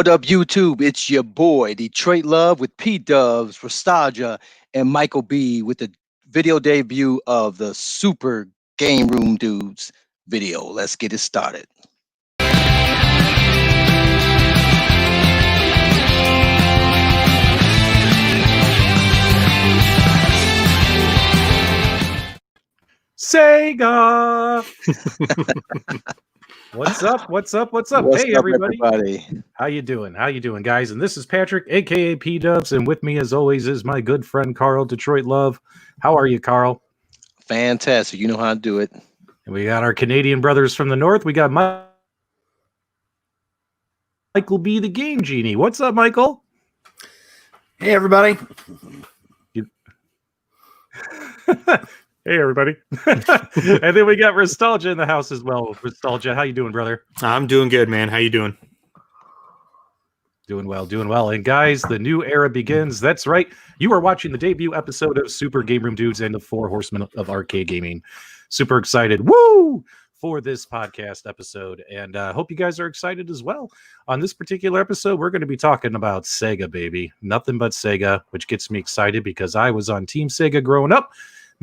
What up, YouTube? It's your boy, Detroit Love with PDubs, Restalgia, and Michael B with the video debut of the Super Game Room Dudes video. Let's get it started. SEGA! What's up? What's up? What's up? What's Hey, up, everybody. How you doing? How you doing, guys? And this is Patrick, a.k.a. PDubs, and with me, as always, is my good friend, Carl, Detroit Love. How are you, Carl? Fantastic. You know how to do it. And we got our Canadian brothers from the north. We got Michael B, the Game Genie. What's up, Michael? Hey, everybody. Hey, everybody. And then we got Restalgia in the house as well. Restalgia, how you doing, brother? I'm doing good, man. How you doing? Doing well, doing well. And guys, the new era begins. That's right. You are watching the debut episode of Super Game Room Dudes and the Four Horsemen of Arcade Gaming. Super excited, woo, for this podcast episode. And hope you guys are excited as well. On this particular episode, we're going to be talking about Sega, baby. Nothing but Sega, which gets me excited because I was on Team Sega growing up.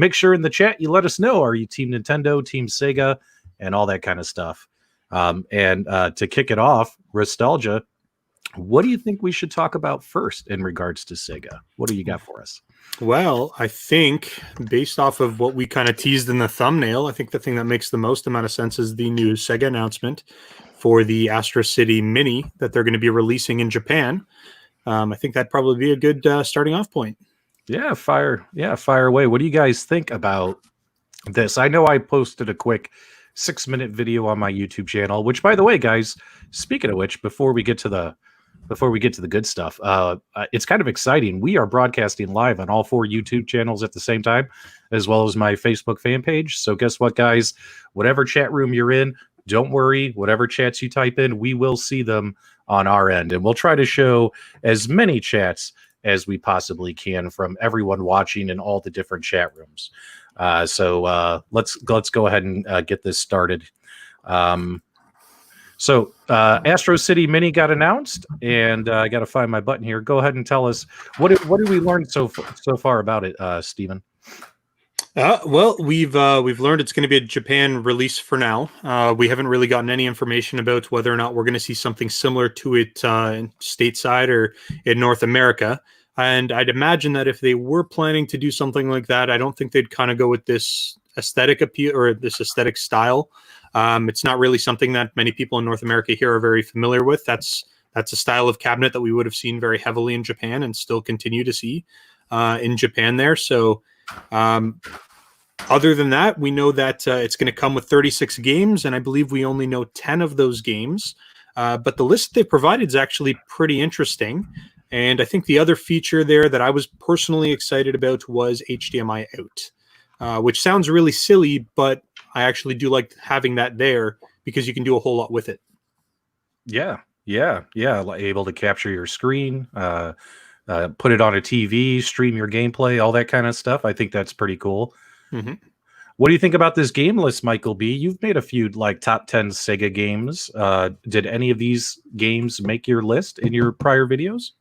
Make sure in the chat you let us know, are you Team Nintendo, Team Sega, and all that kind of stuff. And to kick it off, Restalgia, what do you think we should talk about first in regards to Sega? What do you got for us? Well, I think based off of what we kind of teased in the thumbnail, I think the thing that makes the most amount of sense is the new Sega announcement for the Astro City Mini that they're going to be releasing in Japan. I think that'd probably be a good starting off point. Yeah, fire away. What do you guys think about this? I know I posted a quick 6-minute video on my YouTube channel, which, by the way, guys, speaking of which, before we get to the good stuff, it's kind of exciting. We are broadcasting live on all 4 YouTube channels at the same time, as well as my Facebook fan page. So guess what, guys? Whatever chat room you're in, don't worry. Whatever chats you type in, we will see them on our end, and we'll try to show as many chats as we possibly can from everyone watching in all the different chat rooms. So let's go ahead and get this started. So Astro City Mini got announced, and I got to find my button here. Go ahead and tell us what did we learn so far about it, Steven? Well, we've learned it's going to be a Japan release for now. We haven't really gotten any information about whether or not we're going to see something similar to it stateside or in North America. And I'd imagine that if they were planning to do something like that, I don't think they'd kind of go with this aesthetic appeal or this aesthetic style. It's not really something that many people in North America here are very familiar with. That's a style of cabinet that we would have seen very heavily in Japan and still continue to see in Japan there. So other than that, we know that it's going to come with 36 games, and I believe we only know 10 of those games. But the list they provided is actually pretty interesting. And I think the other feature there that I was personally excited about was HDMI out, which sounds really silly, but I actually do like having that there because you can do a whole lot with it. Yeah. Like able to capture your screen, put it on a TV, stream your gameplay, all that kind of stuff. I think that's pretty cool. Mm-hmm. What do you think about this game list, Michael B? You've made a few like top 10 Sega games. Did any of these games make your list in your prior videos?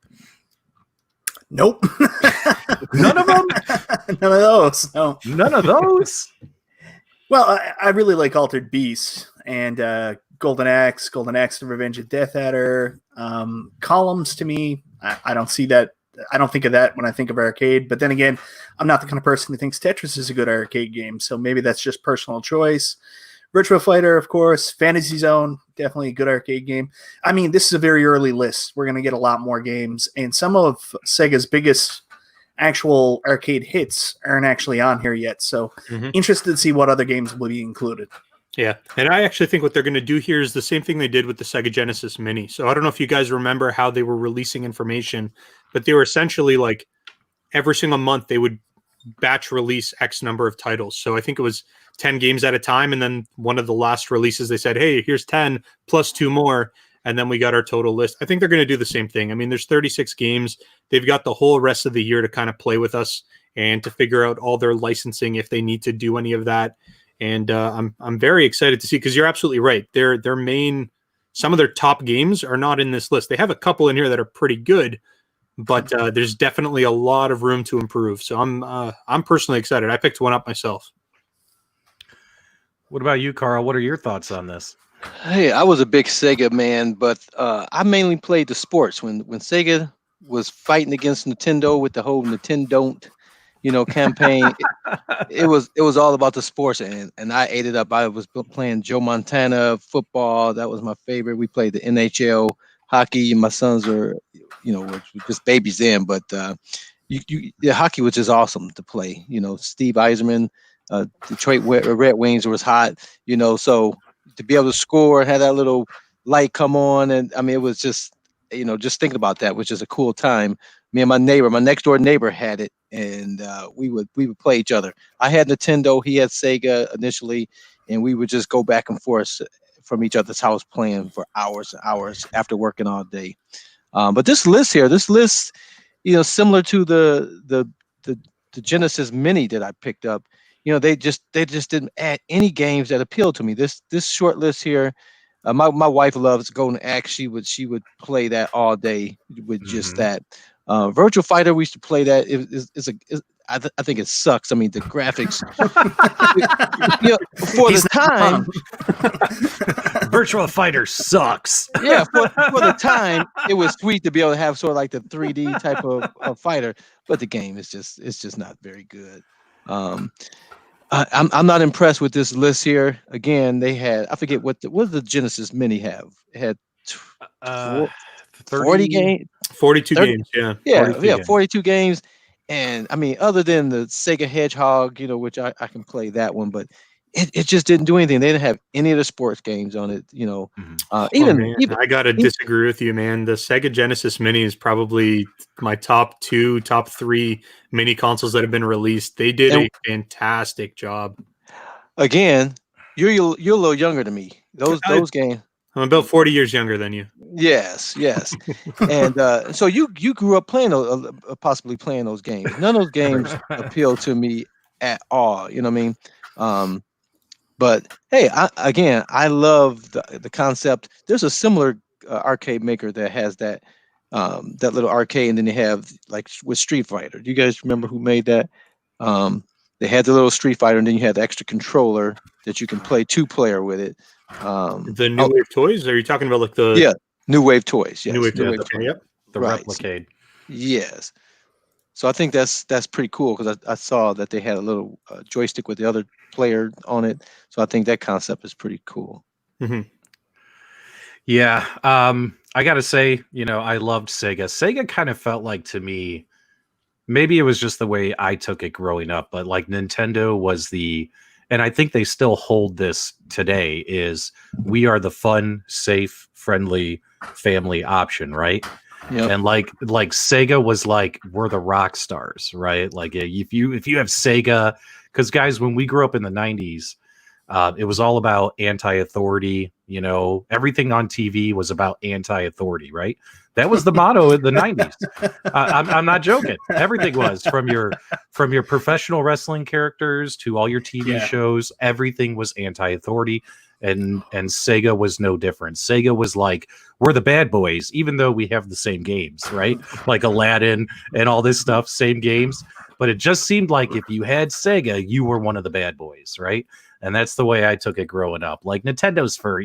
Nope. None of them? None of those. No. None of those? Well, I really like Altered Beast and Golden Axe, The Revenge of Death Adder. Columns, to me, I don't see that. I don't think of that when I think of arcade. But then again, I'm not the kind of person who thinks Tetris is a good arcade game. So maybe that's just personal choice. Virtua Fighter, of course. Fantasy Zone, definitely a good arcade game. I mean, this is a very early list. We're going to get a lot more games. And some of Sega's biggest actual arcade hits aren't actually on here yet. So interested to see what other games will be included. Yeah, and I actually think what they're going to do here is the same thing they did with the Sega Genesis Mini. So I don't know if you guys remember how they were releasing information, but they were essentially like every single month they would batch release X number of titles. So I think it was 10 games at a time. And then one of the last releases, they said, hey, here's 10 plus 2 more. And then we got our total list. I think they're going to do the same thing. I mean, there's 36 games. They've got the whole rest of the year to kind of play with us and to figure out all their licensing if they need to do any of that. And I'm very excited to see, because you're absolutely right. Their main some of their top games are not in this list. They have a couple in here that are pretty good, but there's definitely a lot of room to improve. So I'm personally excited. I picked one up myself. What about you, Carl? What are your thoughts on this? Hey, I was a big Sega man, but I mainly played the sports. When Sega was fighting against Nintendo with the whole Nintendo, campaign, it was all about the sports, and I ate it up. I was playing Joe Montana football. That was my favorite. We played the NHL hockey. My sons were, were just babies then, but the hockey was just awesome to play. Steve Eiserman, Detroit Red Wings was hot. So to be able to score, had that little light come on, and I mean, it was just, just thinking about that was just a cool time. Me and my next door neighbor had it, and we would play each other. I had Nintendo, he had Sega initially, and we would just go back and forth from each other's house playing for hours and hours after working all day. But this list, similar to the Genesis Mini that I picked up, they just didn't add any games that appealed to me. This short list here, my wife loves Golden Axe. She would play that all day with just that. Virtual Fighter, we used to play that. I think it sucks. I mean, the graphics. For the time, Virtual Fighter sucks. Yeah, for the time, it was sweet to be able to have sort of like the 3D type of fighter, but the game is just not very good. I'm not impressed with this list here. Again, they had, I forget what did the Genesis Mini have? It had 40 games. 42 games, yeah. Yeah, 42 games. And I mean, other than the Sega Hedgehog, which I can play that one, but it just didn't do anything. They didn't have any of the sports games on it, even I gotta disagree with you, man. The Sega Genesis Mini is probably my top 3 mini consoles that have been released. They did a fantastic job. Again, you're a little younger than me. Those games. I'm about 40 years younger than you. Yes. And so you grew up playing possibly playing those games. None of those games appeal to me at all. You know what I mean? But hey, I love the concept. There's a similar arcade maker that has that little arcade, and then they have like with Street Fighter. Do you guys remember who made that? They had the little Street Fighter, and then you had the extra controller that you can play 2-player with it. The New Wave toys? Are you talking about like the New Wave toys? Yes, New Wave toys. Yep. The Replicade. Yes. So I think that's pretty cool because I saw that they had a little joystick with the other player on it. So I think that concept is pretty cool. Mm-hmm. Yeah. I got to say, I loved Sega. Sega kind of felt like to me, maybe it was just the way I took it growing up, but like Nintendo was and I think they still hold this today, is we are the fun, safe, friendly family option, right? Yep. And like Sega was like, we're the rock stars, right? Like if you have Sega, because guys, when we grew up in the 90s, it was all about anti-authority. Everything on TV was about anti-authority, right? That was the motto in the 90s. I'm not joking. Everything was from your professional wrestling characters to all your TV shows. Everything was anti-authority, and Sega was no different. Sega was like, we're the bad boys, even though we have the same games, right? Like Aladdin and all this stuff, same games. But it just seemed like if you had Sega, you were one of the bad boys, right? And that's the way I took it growing up. Like Nintendo's for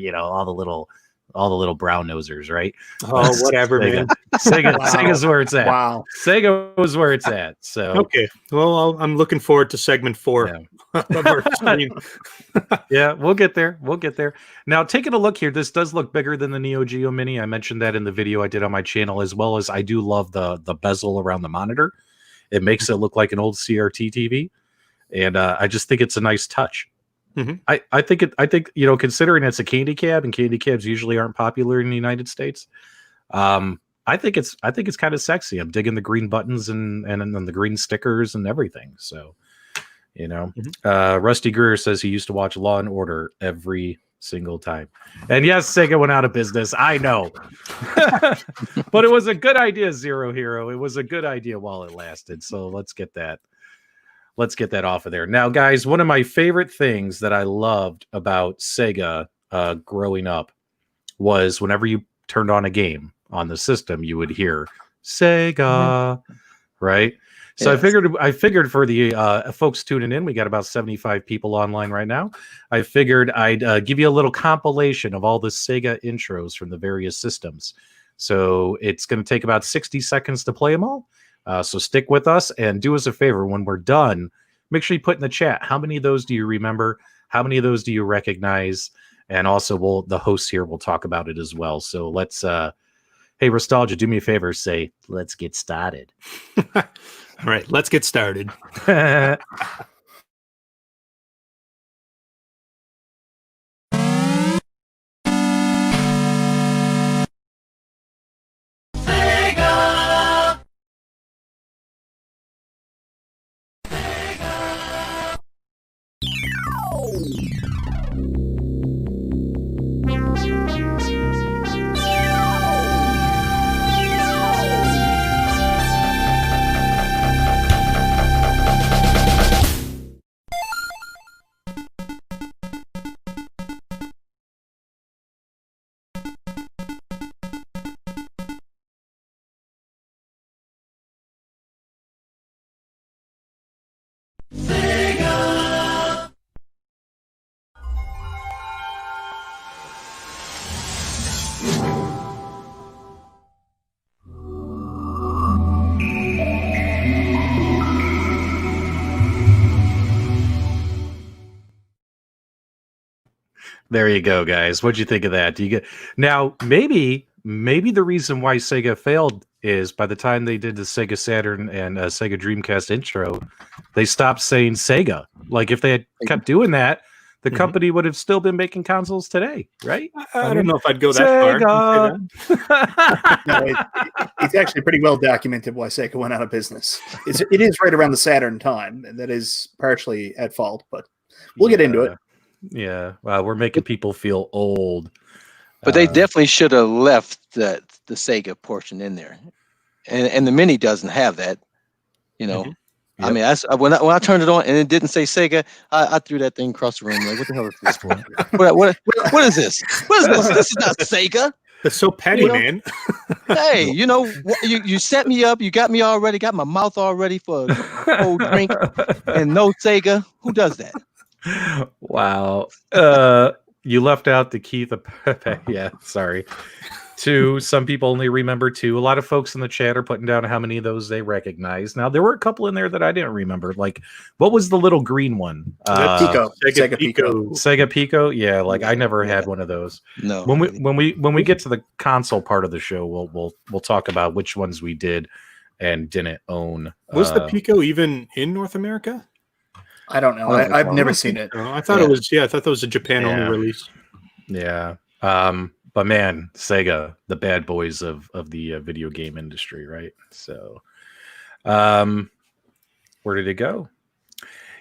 all the little brown nosers, right? Oh, whatever, man. Sega's where it's at. Wow. Sega was where it's at. So okay. Well, I'm looking forward to segment 4. Yeah, we'll get there. Now, taking a look here, this does look bigger than the Neo Geo Mini. I mentioned that in the video I did on my channel, as well as I do love the bezel around the monitor. It makes it look like an old CRT TV, and I just think it's a nice touch. Mm-hmm. I think considering it's a candy cab, and candy cabs usually aren't popular in the United States, I think it's kind of sexy. I'm digging the green buttons and the green stickers and everything. So, Rusty Greer says he used to watch Law and Order every single time. And yes, Sega went out of business. I know, but it was a good idea. Zero Hero. It was a good idea while it lasted. So let's get that off of there. Now, guys, one of my favorite things that I loved about Sega growing up was whenever you turned on a game on the system, you would hear Sega, right? So Yes. I figured for the folks tuning in, we got about 75 people online right now. I figured I'd give you a little compilation of all the Sega intros from the various systems. So it's going to take about 60 seconds to play them all. So stick with us and do us a favor. When we're done, make sure you put in the chat, how many of those do you remember? How many of those do you recognize? And also the hosts here will talk about it as well. So let's, hey, Restalgia, do me a favor. Say, let's get started. All right, let's get started. There you go, guys. What'd you think of that? Do you get now? Maybe the reason why Sega failed is by the time they did the Sega Saturn and Sega Dreamcast intro, they stopped saying Sega. Like if they had kept doing that, the company would have still been making consoles today, right? I don't know if I'd go that far. Sega. It's actually pretty well documented why Sega went out of business. It is right around the Saturn time, and that is partially at fault, but we'll get into it. Yeah, wow, we're making people feel old. But they definitely should have left the Sega portion in there, and the Mini doesn't have that. You know, Yep. I mean, when I turned it on and it didn't say Sega, I threw that thing across the room. Like, what the hell is this? What is this? What is this? This is not Sega. That's so petty, man. Hey, you set me up. You got me all ready. Got my mouth all ready for a cold drink, and no Sega. Who does that? Wow. You left out the Keith. Yeah, sorry. 2. Some people only remember 2. A lot of folks in the chat are putting down how many of those they recognize. Now, there were a couple in there that I didn't remember. Like, what was the little green one? Pico. Sega Pico. Sega Pico? Yeah, like I never had one of those. No. When we get to the console part of the show, we'll talk about which ones we did and didn't own. Was the Pico even in North America? I don't know. I've never seen it. I thought it was. Yeah, I thought that was a Japan only release. Yeah. But man, Sega, the bad boys of the video game industry, right? So, where did it go?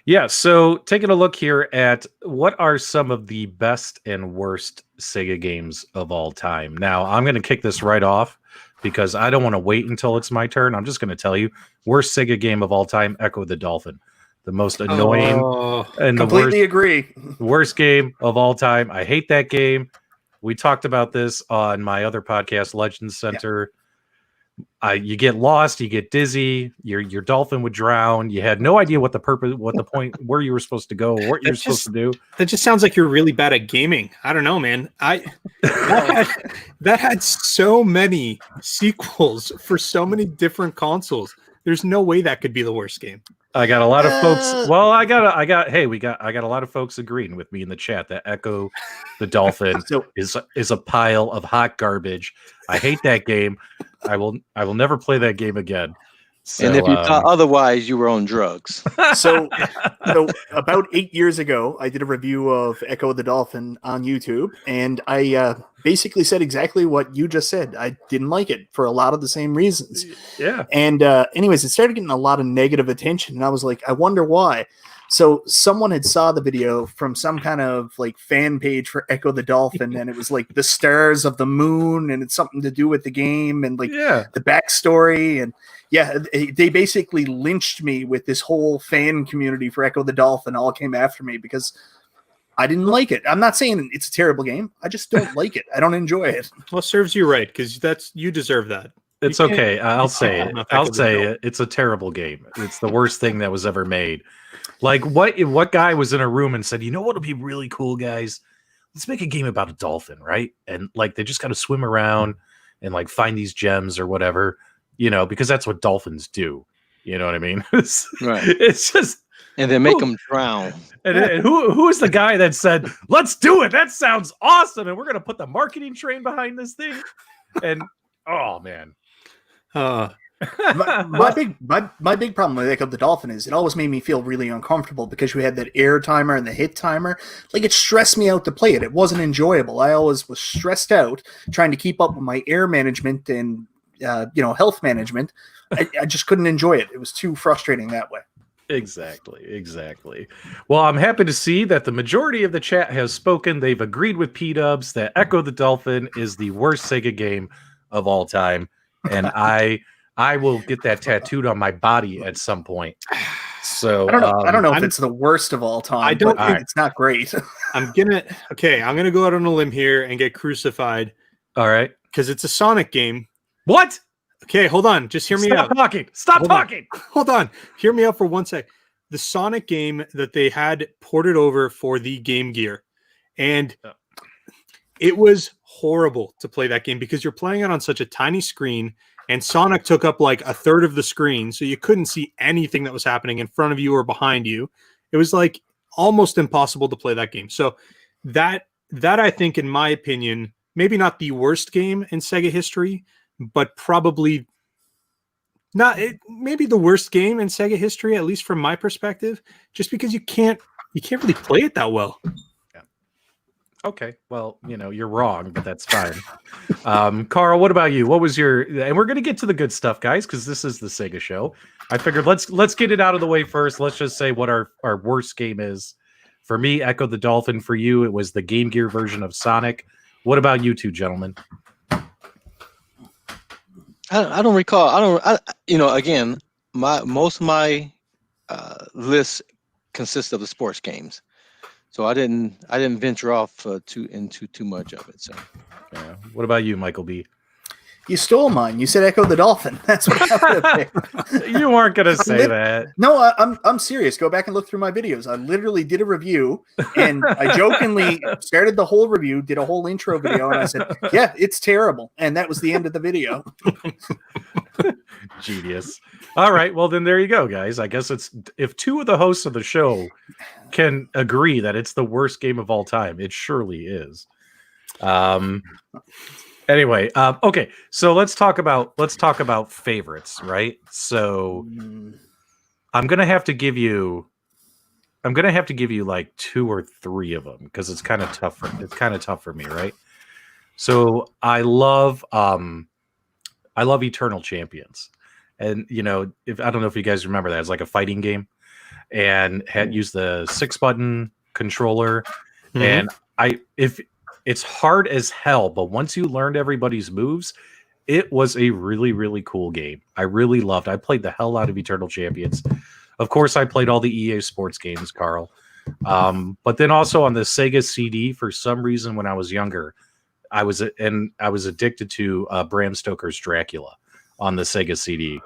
Yeah. So taking a look here at what are some of the best and worst Sega games of all time. Now, I'm going to kick this right off because I don't want to wait until it's my turn. I'm just going to tell you, worst Sega game of all time, Echo the Dolphin. The most annoying and completely agree. Worst game of all time. I hate that game. We talked about this on my other podcast, Legends Center. Yeah. You get lost, you get dizzy, your dolphin would drown. You had no idea what the purpose, what the point, where you were supposed to go, what you're supposed to do. That just sounds like you're really bad at gaming. I don't know, man. That had so many sequels for so many different consoles. There's no way that could be the worst game. I got a lot of folks. Well, I got a lot of folks agreeing with me in the chat that Echo the Dolphin is a pile of hot garbage. I hate that game. I will never play that game again. So, and if you thought otherwise, you were on drugs. So, about 8 years ago, I did a review of Echo the Dolphin on YouTube, and I basically said exactly what you just said. I didn't like it for a lot of the same reasons. Yeah. And anyways, it started getting a lot of negative attention, and I was like, I wonder why. So someone had saw the video from some kind of like fan page for Echo the Dolphin, and it was like the stars of the moon, and it's something to do with the game and like the backstory. And yeah, they basically lynched me with this whole fan community for Echo the Dolphin. All came after me because I didn't like it. I'm not saying it's a terrible game. I just don't like it. I don't enjoy it. Well, it serves you right, because you deserve that. It's You can't- okay. I'll you say can't it. not I'll echo the say Dolphin. it. It's a terrible game. It's the worst thing that was ever made. Like, what guy was in a room and said, you know what would be really cool, guys? Let's make a game about a dolphin, right? And like they just got to swim around and like find these gems or whatever, because that's what dolphins do. You know what I mean? Right. It's just, And then make them drown. and who is the guy that said, let's do it? That sounds awesome. And we're going to put the marketing train behind this thing. And oh man. My big problem with Echo the Dolphin is it always made me feel really uncomfortable because we had that air timer and the hit timer. Like, it stressed me out to play it. It wasn't enjoyable. I always was stressed out trying to keep up with my air management and health management. I just couldn't enjoy it. It was too frustrating that way. Exactly. Well, I'm happy to see that the majority of the chat has spoken. They've agreed with PDubs that Echo the Dolphin is the worst Sega game of all time, and I will get that tattooed on my body at some point. So I don't know if it's the worst of all time. It's not great. I'm gonna go out on a limb here and get crucified. All right, because it's a Sonic game. What? Okay, hold on. Just hear me out. Stop talking. Hold on. Hear me out for 1 sec. The Sonic game that they had ported over for the Game Gear, and it was horrible to play that game because you're playing it on such a tiny screen. And Sonic took up like a third of the screen, so you couldn't see anything that was happening in front of you or behind you. It was like almost impossible to play that game. So that I think, in my opinion, maybe not the worst game in Sega history, but probably maybe the worst game in Sega history, at least from my perspective, just because you can't really play it that well. Okay, well, you're wrong, but that's fine. Carl, what about you? What was your? And we're gonna get to the good stuff, guys, because this is the Sega show. I figured let's get it out of the way first. Let's just say what our worst game is. For me, Echo the Dolphin. For you, it was the Game Gear version of Sonic. What about you two, gentlemen? I don't recall. Again, most of my list consists of the sports games. So I didn't venture off into too much of it. So, yeah. What about you, Michael B? You stole mine. You said Echo the Dolphin. That's what I would have picked. You weren't gonna say that. No, I'm serious. Go back and look through my videos. I literally did a review, and I jokingly started the whole review, did a whole intro video, and I said, "Yeah, it's terrible," and that was the end of the video. Genius. All right, well then there you go, guys. I guess if two of the hosts of the show can agree that it's the worst game of all time, it surely is. Anyway, okay, so let's talk about favorites, right? So I'm gonna have to give you like 2 or 3 of them because it's kind of tough for me, right? So I love Eternal Champions. And I don't know if you guys remember that. It's like a fighting game and had used the 6-button controller. Mm-hmm. And it's hard as hell, but once you learned everybody's moves, it was a really, really cool game. I really loved it. I played the hell out of Eternal Champions. Of course, I played all the EA Sports games, Carl. But then also on the Sega CD, for some reason, when I was younger, I was addicted to Bram Stoker's Dracula on the Sega CD.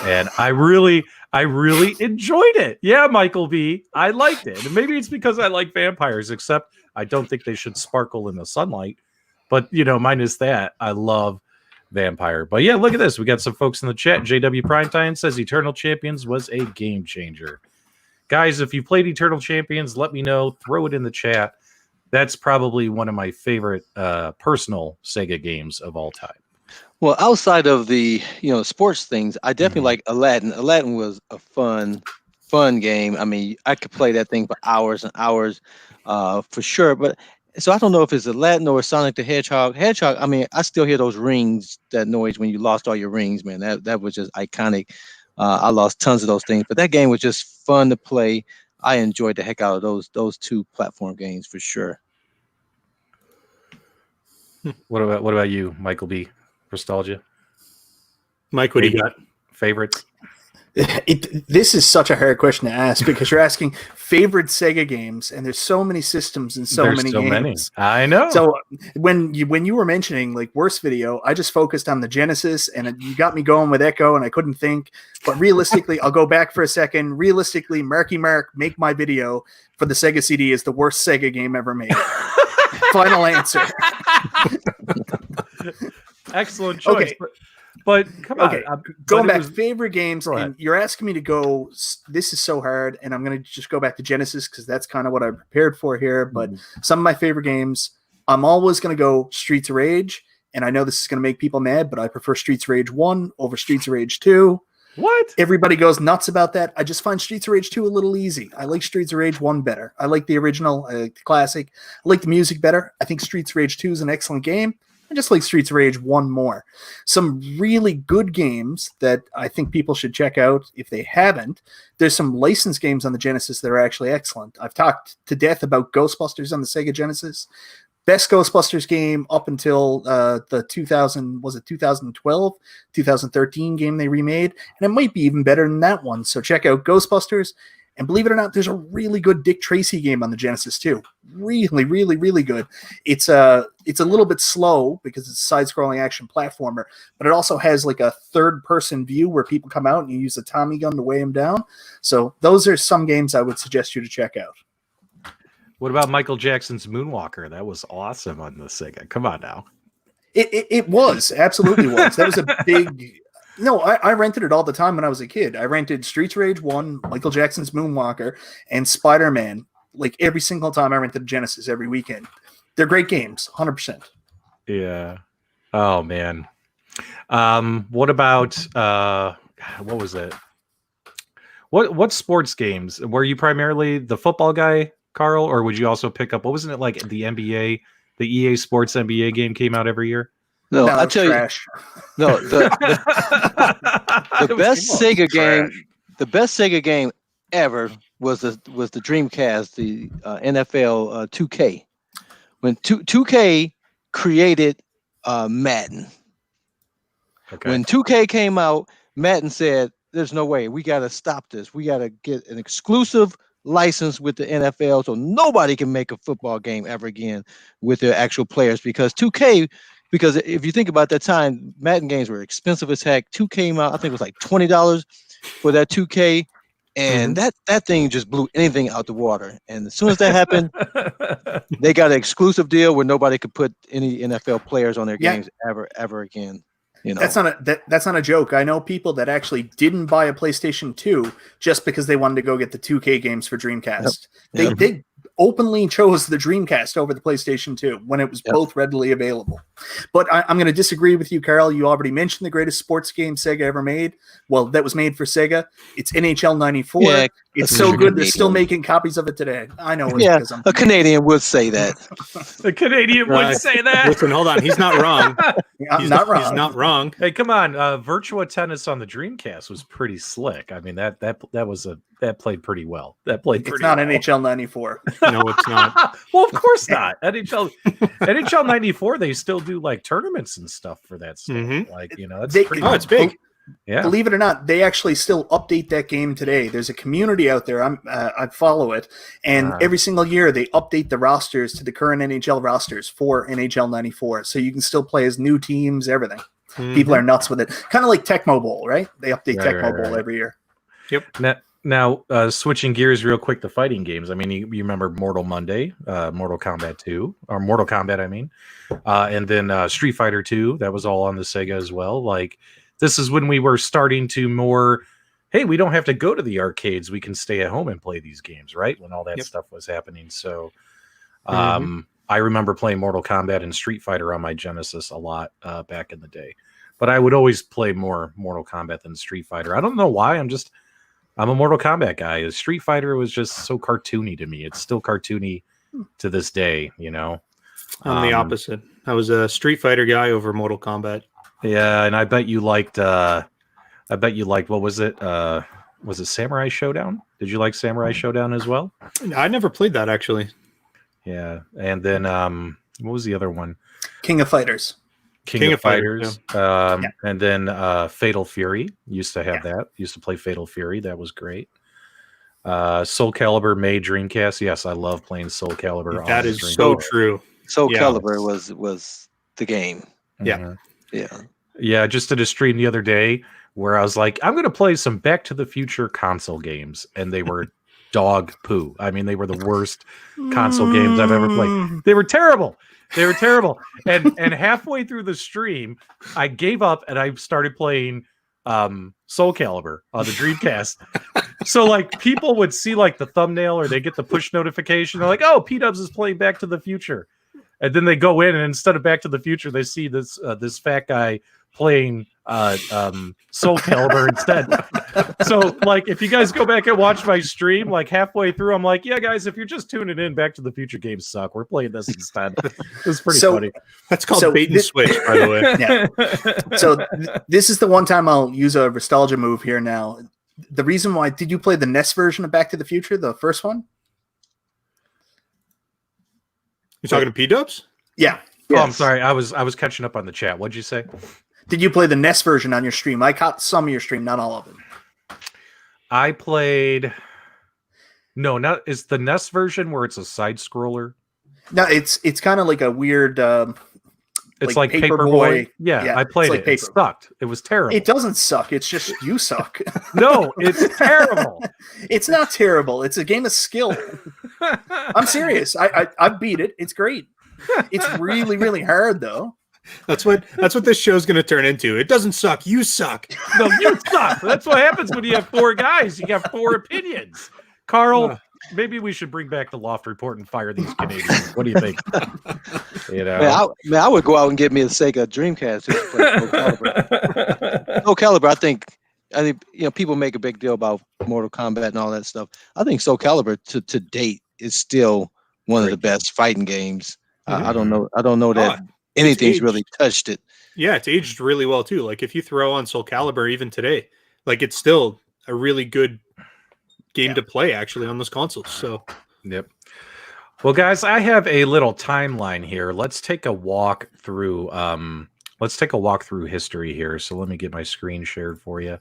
And I really enjoyed it. Yeah, Michael B. I liked it. And maybe it's because I like vampires, except I don't think they should sparkle in the sunlight. But, minus that, I love vampire. But yeah, look at this. We got some folks in the chat. JW Primetime says Eternal Champions was a game changer. Guys, if you played Eternal Champions, let me know. Throw it in the chat. That's probably one of my favorite personal Sega games of all time. Well, outside of the sports things, I definitely like Aladdin. Aladdin was a fun game. I mean, I could play that thing for hours and hours, for sure. But so I don't know if it's Aladdin or Sonic the Hedgehog. I mean, I still hear those rings, that noise when you lost all your rings, man. That was just iconic. I lost tons of those things, but that game was just fun to play. I enjoyed the heck out of those 2 platform games for sure. What about you, Michael B? Restalgia? Mike, what do you got? Favorites? This is such a hard question to ask because you're asking favorite Sega games, and there's so many systems and so many games. I know. So when you were mentioning like worst video, I just focused on the Genesis, and you got me going with Echo, and I couldn't think. But realistically, I'll go back for a second. Realistically, Marky Mark, Make My Video for the Sega CD is the worst Sega game ever made. Final answer. Excellent choice. Okay. But come on. Okay, going back, favorite games, and you're asking me to go, this is so hard, and I'm going to just go back to Genesis because that's kind of what I prepared for here, but some of my favorite games, I'm always going to go Streets of Rage, and I know this is going to make people mad, but I prefer Streets of Rage 1 over Streets of Rage 2. What? Everybody goes nuts about that. I just find Streets of Rage 2 a little easy. I like Streets of Rage 1 better. I like the original, I like the classic. I like the music better. I think Streets of Rage 2 is an excellent game. I just like Streets of Rage 1 more. Some really good games that I think people should check out if they haven't. There's some licensed games on the Genesis that are actually excellent. I've talked to death about Ghostbusters on the Sega Genesis. Best Ghostbusters game up until the 2012, 2013 game they remade. And it might be even better than that one. So check out Ghostbusters. And believe it or not, there's a really good Dick Tracy game on the Genesis too. Really, really, really good. It's a little bit slow because it's a side-scrolling action platformer, but it also has like a third-person view where people come out and you use a Tommy gun to weigh them down. So those are some games I would suggest you to check out. What about Michael Jackson's Moonwalker? That was awesome on the Sega. Come on now. It was, absolutely was. That was a big... No, I rented it all the time when I was a kid. I rented Streets of Rage 1, Michael Jackson's Moonwalker, and Spider-Man. Like every single time I rented Genesis every weekend. They're great games, 100%. Yeah. Oh, man. What about, what was it? What sports games? Were you primarily the football guy, Carl? Or would you also pick up, what wasn't it like the NBA, the EA Sports NBA game came out every year? No, I'll tell trash. You. No, the best Sega game, the best Sega game ever was the Dreamcast, the NFL 2K. When 2K created Madden. Okay. When 2K came out, Madden said, "There's no way. We got to stop this. We got to get an exclusive license with the NFL, so nobody can make a football game ever again with their actual players because 2K." Because if you think about that time, Madden games were expensive as heck. 2 came out, I think it was like $20 for that 2K. And that thing just blew anything out the water. And as soon as that happened, they got an exclusive deal where nobody could put any NFL players on their games ever again. You know, that's not a joke. I know people that actually didn't buy a PlayStation 2 just because they wanted to go get the 2K games for Dreamcast. Yep. They openly chose the Dreamcast over the PlayStation 2 when it was both readily available. But I'm going to disagree with you, Carl. You already mentioned the greatest sports game Sega ever made. Well, that was made for Sega. It's NHL 94. Yeah, it's so good they're still making copies of it today. I know. It's a Canadian would say that. A Canadian would say that. Listen, hold on. He's not wrong. He's not wrong. He's not wrong. Hey, come on. Virtua Tennis on the Dreamcast was pretty slick. I mean, that played pretty well. It's not NHL 94. No, it's not. Well, of course not. NHL 94, they still do like tournaments and stuff for that stuff. Mm-hmm. Like, you know, it's big. Yeah. Believe it or not, they actually still update that game today. There's a community out there. I follow it, and every single year they update the rosters to the current NHL rosters for NHL 94, so you can still play as new teams. Everything. Mm-hmm. People are nuts with it. Kind of like Tecmo Bowl, right? They update Tecmo Bowl every year. Yep. Now, switching gears real quick to fighting games. I mean, you remember Mortal Monday, Mortal Kombat 2, or Mortal Kombat, I mean, and then Street Fighter 2. That was all on the Sega as well. Like, this is when we were starting to more, hey, we don't have to go to the arcades. We can stay at home and play these games, right? When all that stuff was happening. So I remember playing Mortal Kombat and Street Fighter on my Genesis a lot back in the day. But I would always play more Mortal Kombat than Street Fighter. I don't know why. I'm a Mortal Kombat guy. Street Fighter was just so cartoony to me. It's still cartoony to this day, you know? I'm the opposite. I was a Street Fighter guy over Mortal Kombat. Yeah, and I bet you liked what was it? Was it Samurai Showdown? Did you like Samurai Showdown as well? I never played that actually. Yeah. And then what was the other one? King of Fighters. King of Fighters, Fighters. And then Fatal Fury. Used to have that. Used to play Fatal Fury. That was great. Soul Calibur made Dreamcast. Yes, I love playing Soul Calibur. That is so true. Soul Yeah. Calibur was the game. Yeah. Yeah. I just did a stream the other day where I was like, I'm going to play some Back to the Future console games. And they were dog poo. I mean, they were the worst console games I've ever played. They were terrible. They were terrible. And halfway through the stream, I gave up and I started playing Soul Calibur on the Dreamcast. So like people would see like the thumbnail or they get the push notification. They're like, oh, PDubs is playing Back to the Future. And then they go in and instead of Back to the Future, they see this fat guy playing Soul Calibur instead. So like if you guys go back and watch my stream, like halfway through, I'm like, yeah, guys, if you're just tuning in, Back to the Future games suck. We're playing this instead. It was pretty funny. That's called bait and switch, by the way. Yeah. So this is the one time I'll use a Restalgia move here now. The reason why, did you play the NES version of Back to the Future, the first one? You talking to PDubs? Yeah. Oh, I'm sorry. I was catching up on the chat. What'd you say? Did you play the NES version on your stream? I caught some of your stream, not all of them. I played. No, not is the NES version where it's a side scroller. No, it's kind of like a weird. It's like Paperboy. Yeah, I played it. It sucked. It was terrible. It doesn't suck. It's just you suck. No, it's terrible. It's not terrible. It's a game of skill. I'm serious. I beat it. It's great. It's really, really hard though. That's what this show's going to turn into. It doesn't suck. You suck. No, you suck. That's what happens when you have four guys. You got four opinions. Carl, maybe we should bring back the Loft Report and fire these Canadians. What do you think? You know, I would go out and get me a Sega Dreamcast. To play Soul Calibur. Soul Calibur, I think people make a big deal about Mortal Kombat and all that stuff. I think Soul Calibur to date is still one of the best fighting games. I don't know that anything's really touched it. Yeah, it's aged really well too. Like if you throw on Soul Calibur even today, like it's still a really good game to play actually on those consoles. So yep. Well, guys, I have a little timeline here. Let's take a walk through history here. So let me get my screen shared for you. I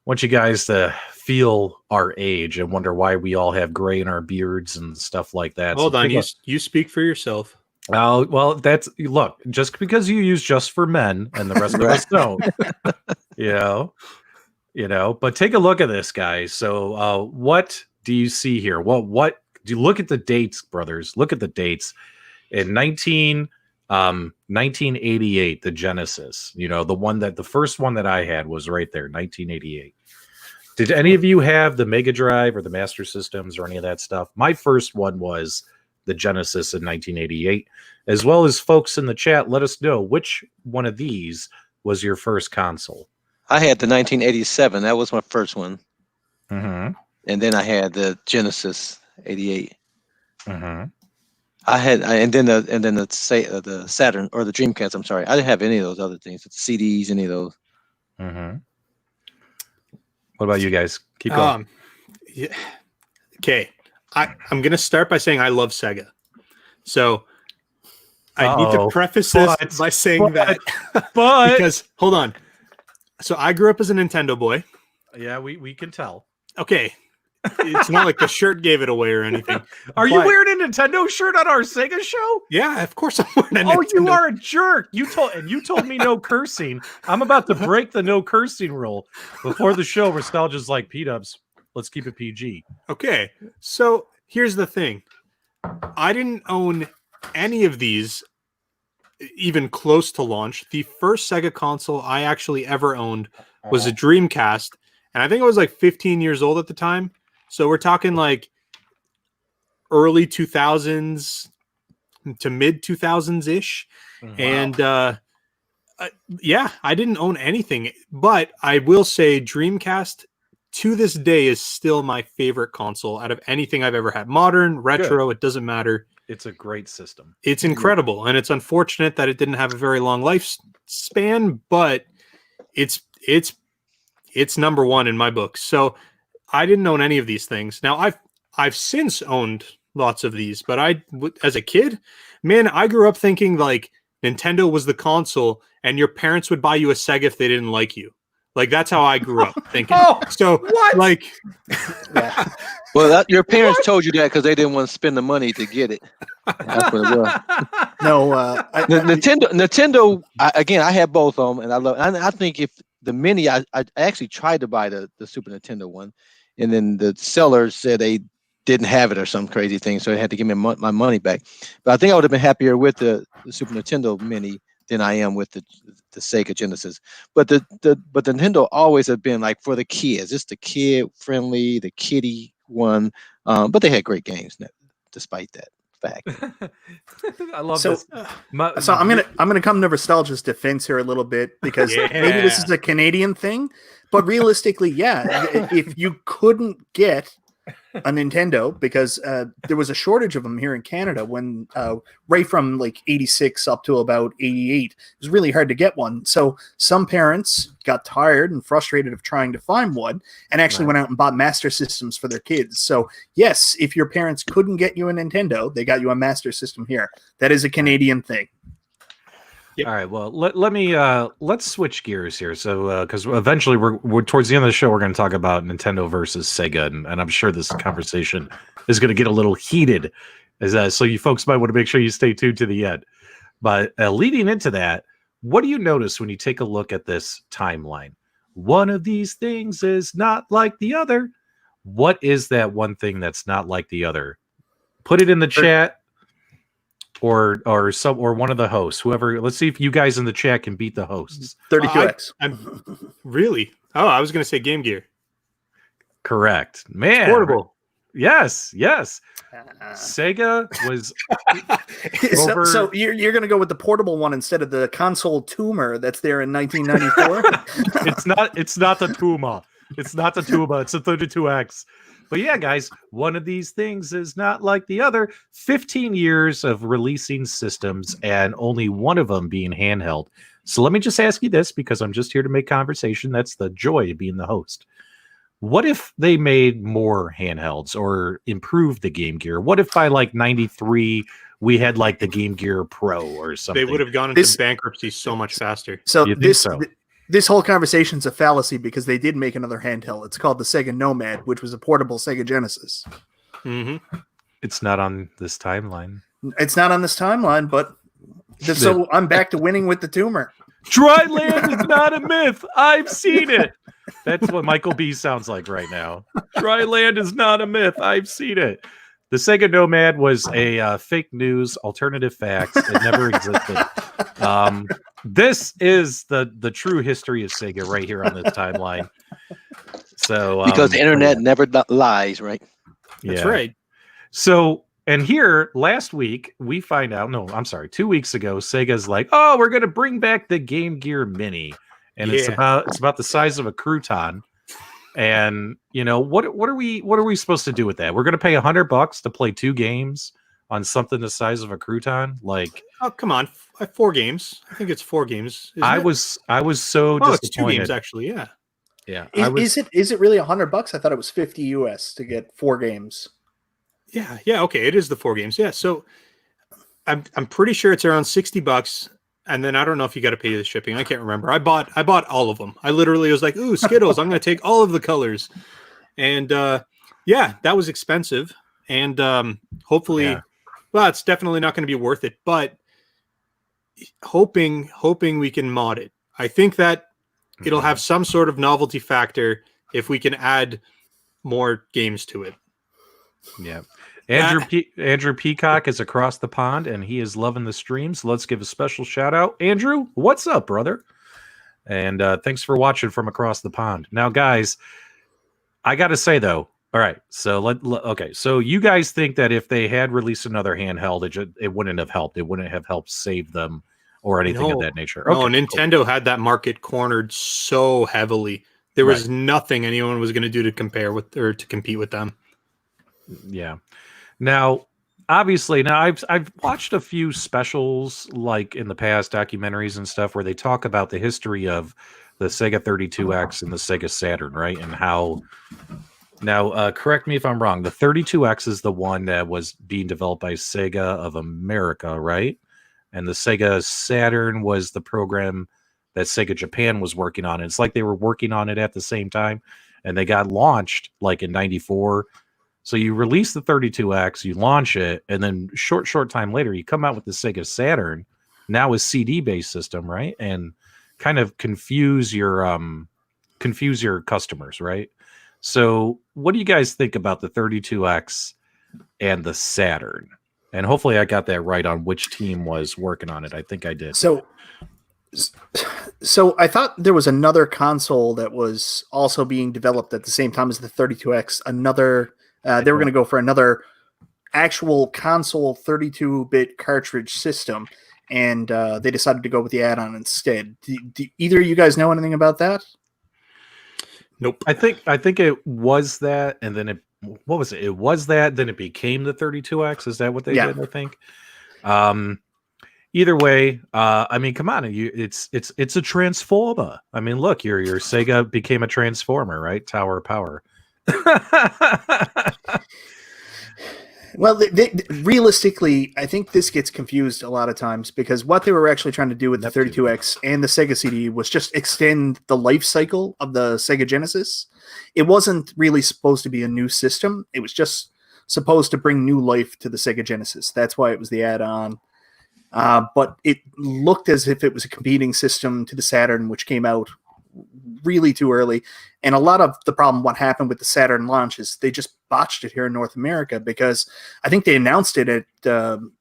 want you guys to feel our age and wonder why we all have gray in our beards and stuff like that. Hold on, you speak for yourself. Oh, well, look, just because you use Just for Men and the rest of us don't, but take a look at this, guys. So what do you see here? What do you look at the dates, brothers? Look at the dates. In 1988, the Genesis, the first one that I had was right there, 1988. Did any of you have the Mega Drive or the Master Systems or any of that stuff? My first one was the Genesis in 1988, as well as folks in the chat. Let us know which one of these was your first console. I had the 1987. That was my first one. Mm-hmm. And then I had the Genesis 88. Mm-hmm. And then the Saturn or the Dreamcast. I'm sorry, I didn't have any of those other things. The CDs, any of those. Mm-hmm. What about you guys? Keep going. Yeah. Okay. I'm going to start by saying I love Sega. So I need to preface this by saying that. But because, hold on. So I grew up as a Nintendo boy. Yeah, we can tell. Okay. It's not like the shirt gave it away or anything. Are you wearing a Nintendo shirt on our Sega show? Yeah, of course I'm wearing a Nintendo. You are a jerk. You told me no cursing. I'm about to break the no cursing rule. Before the show, Restalgia's like, PDubs, let's keep it PG. Okay, so here's the thing. I didn't own any of these even close to launch. The first Sega console I actually ever owned was a Dreamcast, and I think I was like 15 years old at the time. So we're talking like early 2000s to mid 2000s ish. Wow. And I didn't own anything, but I will say Dreamcast to this day is still my favorite console out of anything I've ever had. Modern, retro, It doesn't matter. It's a great system. It's incredible. And it's unfortunate that it didn't have a very long lifespan, but it's number one in my book. So I didn't own any of these things. Now I've since owned lots of these, but as a kid, man, I grew up thinking like Nintendo was the console, and your parents would buy you a Sega if they didn't like you. Like, that's how I grew up thinking. Oh, so what? Like, Yeah. Well, your parents told you that because they didn't want to spend the money to get it. That's what it was. No, Nintendo. Again, I had both of them, and I love. I think if the mini, I actually tried to buy the Super Nintendo one, and then the seller said they didn't have it or some crazy thing, so they had to give me my money back. But I think I would have been happier with the Super Nintendo mini than I am with the Sega Genesis. But the Nintendo always have been like for the kids. It's the kid friendly, the kiddie one. But they had great games despite that fact. I love So- this. so I'm gonna come to Restalgia's defense here a little bit because maybe this is a Canadian thing, but realistically, yeah, if you couldn't get a Nintendo because there was a shortage of them here in Canada when right from like 86 up to about 88, it was really hard to get one. So some parents got tired and frustrated of trying to find one and actually went out and bought Master Systems for their kids. So yes, if your parents couldn't get you a Nintendo, they got you a Master System here. That is a Canadian thing. Yep. All right. Well, let me let's switch gears here. So because eventually we're towards the end of the show, we're going to talk about Nintendo versus Sega, and I'm sure this conversation is going to get a little heated. So you folks might want to make sure you stay tuned to the end. But leading into that, what do you notice when you take a look at this timeline? One of these things is not like the other. What is that one thing that's not like the other? Put it in the chat. Or one of the hosts, whoever. Let's see if you guys in the chat can beat the hosts. 32X. I'm really. Oh, I was going to say Game Gear. Correct, man. Portable. Yes. Sega was over. So you're going to go with the portable one instead of the console tumor that's there in 1994. It's not the Tuma. It's not the Tuma. It's the 32X. But yeah, guys, one of these things is not like the other. 15 years of releasing systems and only one of them being handheld. So let me just ask you this, because I'm just here to make conversation. That's the joy of being the host. What if they made more handhelds or improved the Game Gear? What if by like 93 we had like the Game Gear Pro or something? They would have gone into bankruptcy so much faster. So You think so? This whole conversation's a fallacy because they did make another handheld. It's called the Sega Nomad, which was a portable Sega Genesis. Mm-hmm. It's not on this timeline. It's not on this timeline, but so I'm back to winning with the tumor. Dry land is not a myth. I've seen it. That's what Michael B sounds like right now. Dry land is not a myth. I've seen it. The Sega Nomad was a fake news alternative fact. It never existed. This is the true history of Sega right here on this timeline. So Because the internet never lies, right? That's right. So, and here last week we find out, 2 weeks ago, Sega's like, oh, we're going to bring back the Game Gear Mini. And it's about the size of a crouton. And what are we supposed to do with that? We're going to pay $100 to play 2 games on something the size of a crouton? Like, oh, come on, 4 games. I think it's 4 games. I was so disappointed. It's 2 games actually. Yeah. Is it really $100? I thought it was $50 US to get 4 games. Yeah. Okay, it is the 4 games. Yeah. So I'm pretty sure it's around $60. And then I don't know if you got to pay the shipping. I can't remember. I bought all of them. I literally was like, ooh, Skittles. I'm going to take all of the colors. And that was expensive. And hopefully, well, it's definitely not going to be worth it. But hoping we can mod it. I think that it'll have some sort of novelty factor if we can add more games to it. Yeah. Andrew Peacock is across the pond and he is loving the stream. So let's give a special shout out. Andrew, what's up, brother? And thanks for watching from across the pond. Now, guys, I got to say, though, all right. So okay. So you guys think that if they had released another handheld, it wouldn't have helped. It wouldn't have helped save them or anything of that nature. No, okay, Nintendo had that market cornered so heavily. There was nothing anyone was going to do to compare with or to compete with them. Yeah. Now, obviously, I've watched a few specials like in the past, documentaries and stuff where they talk about the history of the Sega 32X and the Sega Saturn, right? And how now, correct me if I'm wrong, the 32X is the one that was being developed by Sega of America, right? and the Sega Saturn was the program that Sega Japan was working on. It's like they were working on it at the same time, and they got launched like in '94. So you release the 32X, you launch it, and then short time later, you come out with the Sega Saturn, now a CD-based system, right? And kind of confuse your customers, right? So what do you guys think about the 32X and the Saturn? And hopefully I got that right on which team was working on it. I think I did. So I thought there was another console that was also being developed at the same time as the 32X. They were going to go for another actual console 32-bit cartridge system, and they decided to go with the add-on instead. Do either of you guys know anything about that? Nope. I think it was that, and then what was it? It was that, then it became the 32X. Is that what they did? I think. Either way, I mean, come on, it's a transformer. I mean, look, your Sega became a transformer, right? Tower of Power. Well, realistically, I think this gets confused a lot of times because what they were actually trying to do with the 32X and the Sega CD was just extend the life cycle of the Sega Genesis. It wasn't really supposed to be a new system. It was just supposed to bring new life to the Sega Genesis. That's why it was the add-on. But it looked as if it was a competing system to the Saturn, which came out really too early. And a lot of the problem, what happened with the Saturn launch is they just botched it here in North America because I think they announced it at,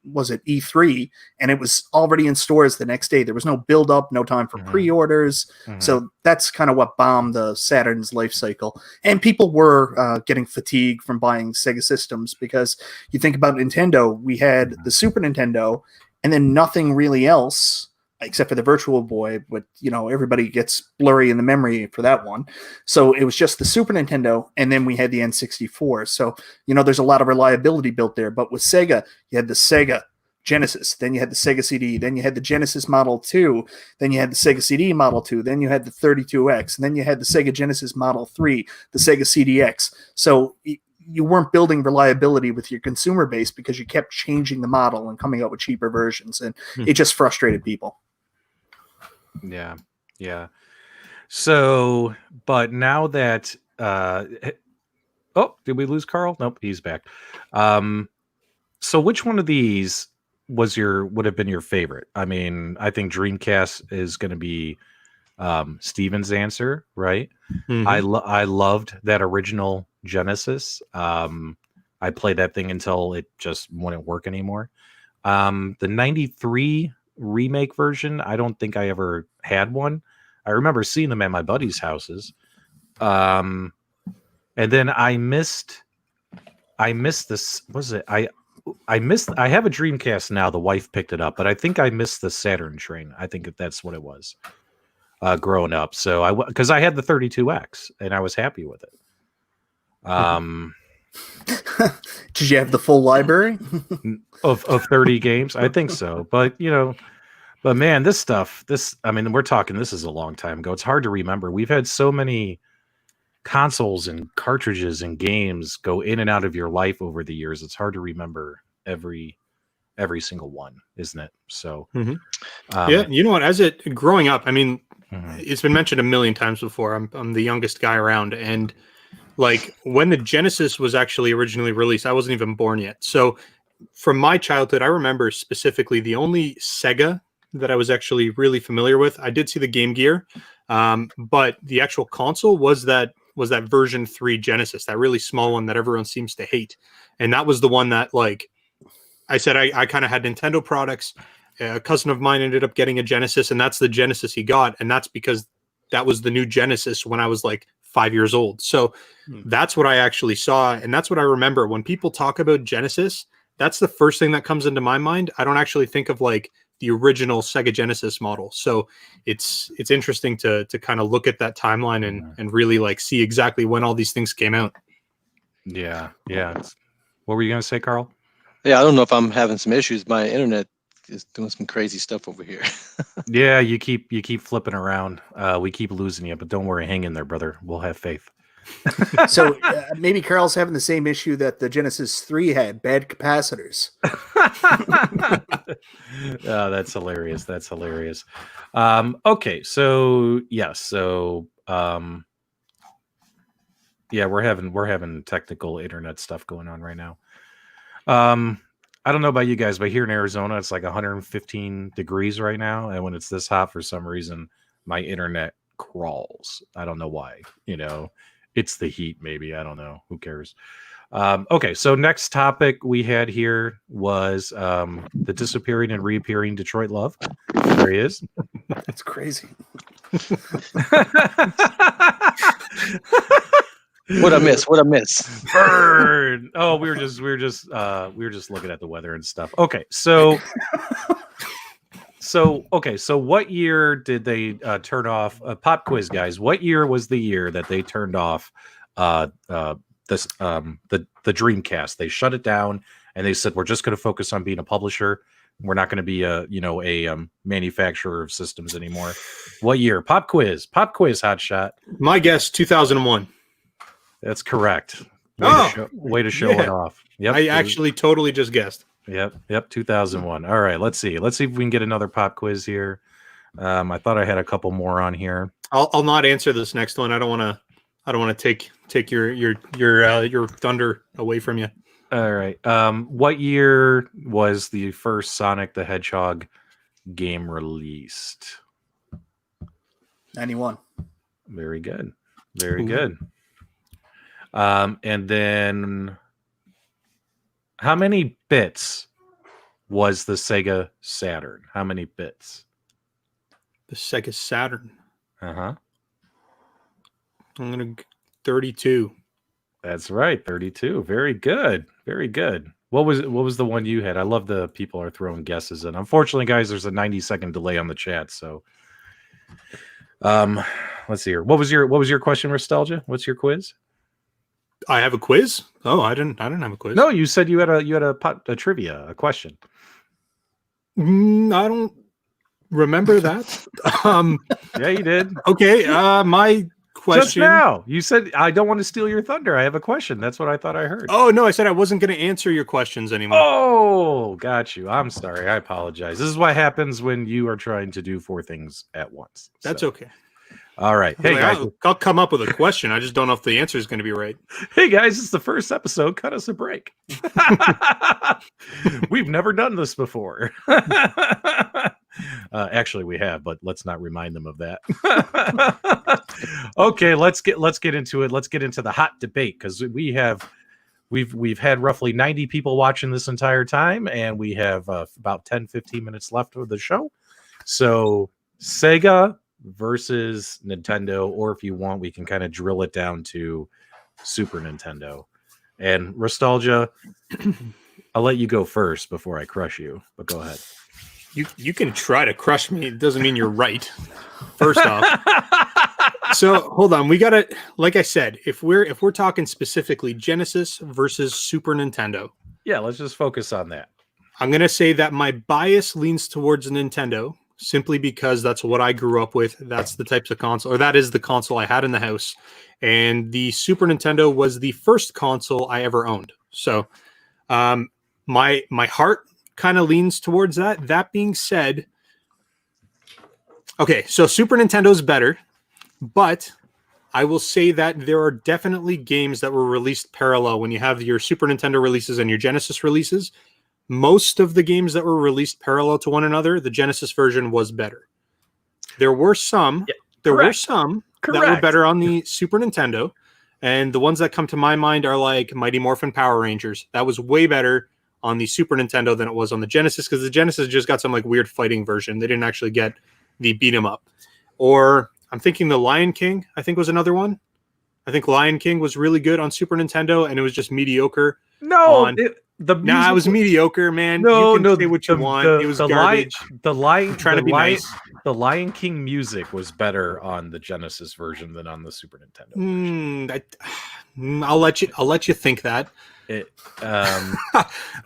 was it E3, and it was already in stores the next day. There was no build up, no time for pre-orders. So that's kind of what bombed the Saturn's life cycle. And people were getting fatigued from buying Sega systems because you think about Nintendo, we had the Super Nintendo and then nothing really else except for the Virtual Boy, but everybody gets blurry in the memory for that one. So it was just the Super Nintendo, and then we had the N64. So there's a lot of reliability built there. But with Sega, you had the Sega Genesis, then you had the Sega CD, then you had the Genesis Model 2, then you had the Sega CD Model 2, then you had the 32X, and then you had the Sega Genesis Model 3, the Sega CDX. So you weren't building reliability with your consumer base because you kept changing the model and coming out with cheaper versions, and it just frustrated people. Yeah. So, but now that did we lose Carl? Nope, he's back. So which one of these would have been your favorite? I mean, I think Dreamcast is going to be Steven's answer, right? I loved that original Genesis. I played that thing until it just wouldn't work anymore. The 93 remake version, I don't think I ever had one. I remember seeing them at my buddies' houses. And then I missed this. Was it? I have a Dreamcast now. The wife picked it up, but I think I missed the Saturn train. I think that's what it was. Growing up. So because I had the 32X and I was happy with it. Did you have the full library of 30 games? I think so. But man, this we're talking, this is a long time ago. It's hard to remember. We've had so many consoles and cartridges and games go in and out of your life over the years. It's hard to remember every single one, isn't it? So yeah, you know what, growing up, I mean, it's been mentioned a million times before. I'm the youngest guy around, and like when the Genesis was actually originally released, I wasn't even born yet. So from my childhood, I remember specifically the only Sega that I was actually really familiar with. I did see the Game Gear, but the actual console was that version 3 Genesis, that really small one that everyone seems to hate. And that was the one that, like I said, I kind of had Nintendo products. A cousin of mine ended up getting a Genesis, and that's the Genesis he got. And that's because that was the new Genesis when I was like 5 years old. So that's what I actually saw. And that's what I remember when people talk about Genesis. That's the first thing that comes into my mind. I don't actually think of like the original Sega Genesis model. So it's interesting to kind of look at that timeline and really like see exactly when all these things came out. Yeah. What were you going to say, Carl? Yeah, I don't know if I'm having some issues. My internet is doing some crazy stuff over here. Yeah, you keep flipping around. We keep losing you, but don't worry, hang in there, brother. We'll have faith. So maybe Carl's having the same issue that the Genesis 3 had, bad capacitors. Oh, that's hilarious. That's hilarious. Okay, so yes, so yeah, we're having technical internet stuff going on right now. I don't know about you guys, but here in Arizona, it's like 115 degrees right now, and when it's this hot, for some reason, my internet crawls. I don't know why. It's the heat, maybe. I don't know. Who cares? Okay, so next topic we had here was the disappearing and reappearing Detroit Love. There he is. That's crazy. What I miss? Burn. Oh, we were just looking at the weather and stuff. Okay, so what year did they turn off pop quiz, guys? What year was the year that they turned off the Dreamcast? They shut it down and they said, we're just going to focus on being a publisher. We're not going to be a manufacturer of systems anymore. What year? Pop quiz, hot shot. My guess, 2001. That's correct. Way to show it off. Yep. I actually totally just guessed. Yep. 2001. All right. Let's see if we can get another pop quiz here. I thought I had a couple more on here. I'll not answer this next one. I don't want to take your thunder away from you. All right. What year was the first Sonic the Hedgehog game released? 91. Very good. Very good. And then how many bits was the Sega Saturn? How many bits? The Sega Saturn. Uh-huh. I'm going to 32. That's right, 32. Very good. Very good. What was the one you had? I love the people are throwing guesses in. Unfortunately, guys, there's a 90-second delay on the chat, so let's see here. What was your question, Restalgia? What's your quiz? I have a quiz? Oh, I didn't have a quiz. No, you said you had a trivia, a question. I don't remember that. Yeah, you did. Okay, my question. Just now, you said I don't want to steal your thunder. I have a question. That's what I thought I heard. Oh no, I said I wasn't going to answer your questions anymore. Oh, got you. I'm sorry. I apologize. This is what happens when you are trying to do 4 things at once. That's okay. All right. Hey, guys. I'll come up with a question. I just don't know if the answer is going to be right. Hey, guys, it's the first episode. Cut us a break. We've never done this before. Actually, we have, but let's not remind them of that. Okay, let's get into it. Let's get into the hot debate because we've had roughly 90 people watching this entire time, and we have about 10-15 minutes left of the show. So Sega versus Nintendo, or if you want, we can kind of drill it down to Super Nintendo. And Restalgia, I'll let you go first before I crush you, but go ahead. You can try to crush me. It doesn't mean you're right. First off. So hold on. We gotta, like I said, if we're talking specifically Genesis versus Super Nintendo. Yeah, let's just focus on that. I'm gonna say that my bias leans towards Nintendo simply because that's what I grew up with. That's the types of console, or that is the console I had in the house. And the Super Nintendo was the first console I ever owned. So my heart kind of leans towards that. That being said, okay, so Super Nintendo is better, but I will say that there are definitely games that were released parallel when you have your Super Nintendo releases and your Genesis releases. Most of the games that were released parallel to one another, the Genesis version was better. There were some, that were better on the Super Nintendo, and the ones that come to my mind are like Mighty Morphin Power Rangers. That was way better on the Super Nintendo than it was on the Genesis, because the Genesis just got some like weird fighting version. They didn't actually get the beat 'em up. Or I'm thinking the Lion King, I think was another one. I think Lion King was really good on Super Nintendo, and it was just mediocre. It was mediocre, man. You can say what you want. It was garbage. The Lion King music was better on the Genesis version than on the Super Nintendo. I'll let you think that.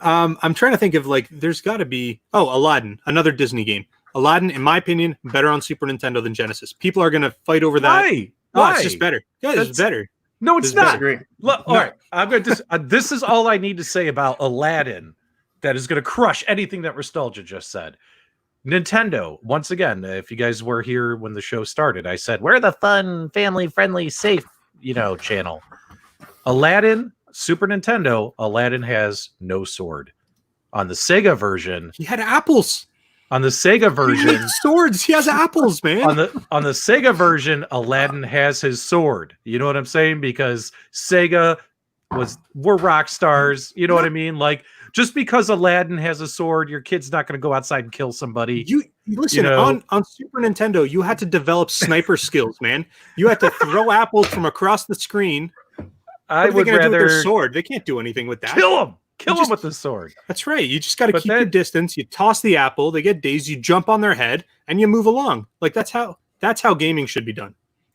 I'm trying to think of like there's got to be Aladdin, another Disney game. Aladdin, in my opinion, better on Super Nintendo than Genesis. People are gonna fight over that. Why? It's just better. Yeah, it's better. No, it's not. Disagree. Look, all right, I'm going to. This is all I need to say about Aladdin. That is going to crush anything that Restalgia just said. Nintendo, once again, if you guys were here when the show started, I said we're the fun, family-friendly, safe, channel. Aladdin, Super Nintendo, Aladdin has no sword. On the Sega version, He had apples. On the Sega version, swords. He has apples, man. on the Sega version, Aladdin has his sword. You know what I'm saying? Because Sega were rock stars. You know what I mean? Like, just because Aladdin has a sword, your kid's not going to go outside and kill somebody. You listen, on Super Nintendo, you had to develop sniper skills, man. You had to throw apples from across the screen. I would do with rather their sword. They can't do anything with that. kill him. Kill him with the sword. That's right. You just got to keep your distance. You toss the apple. They get dazed. You jump on their head and you move along. Like that's how gaming should be done.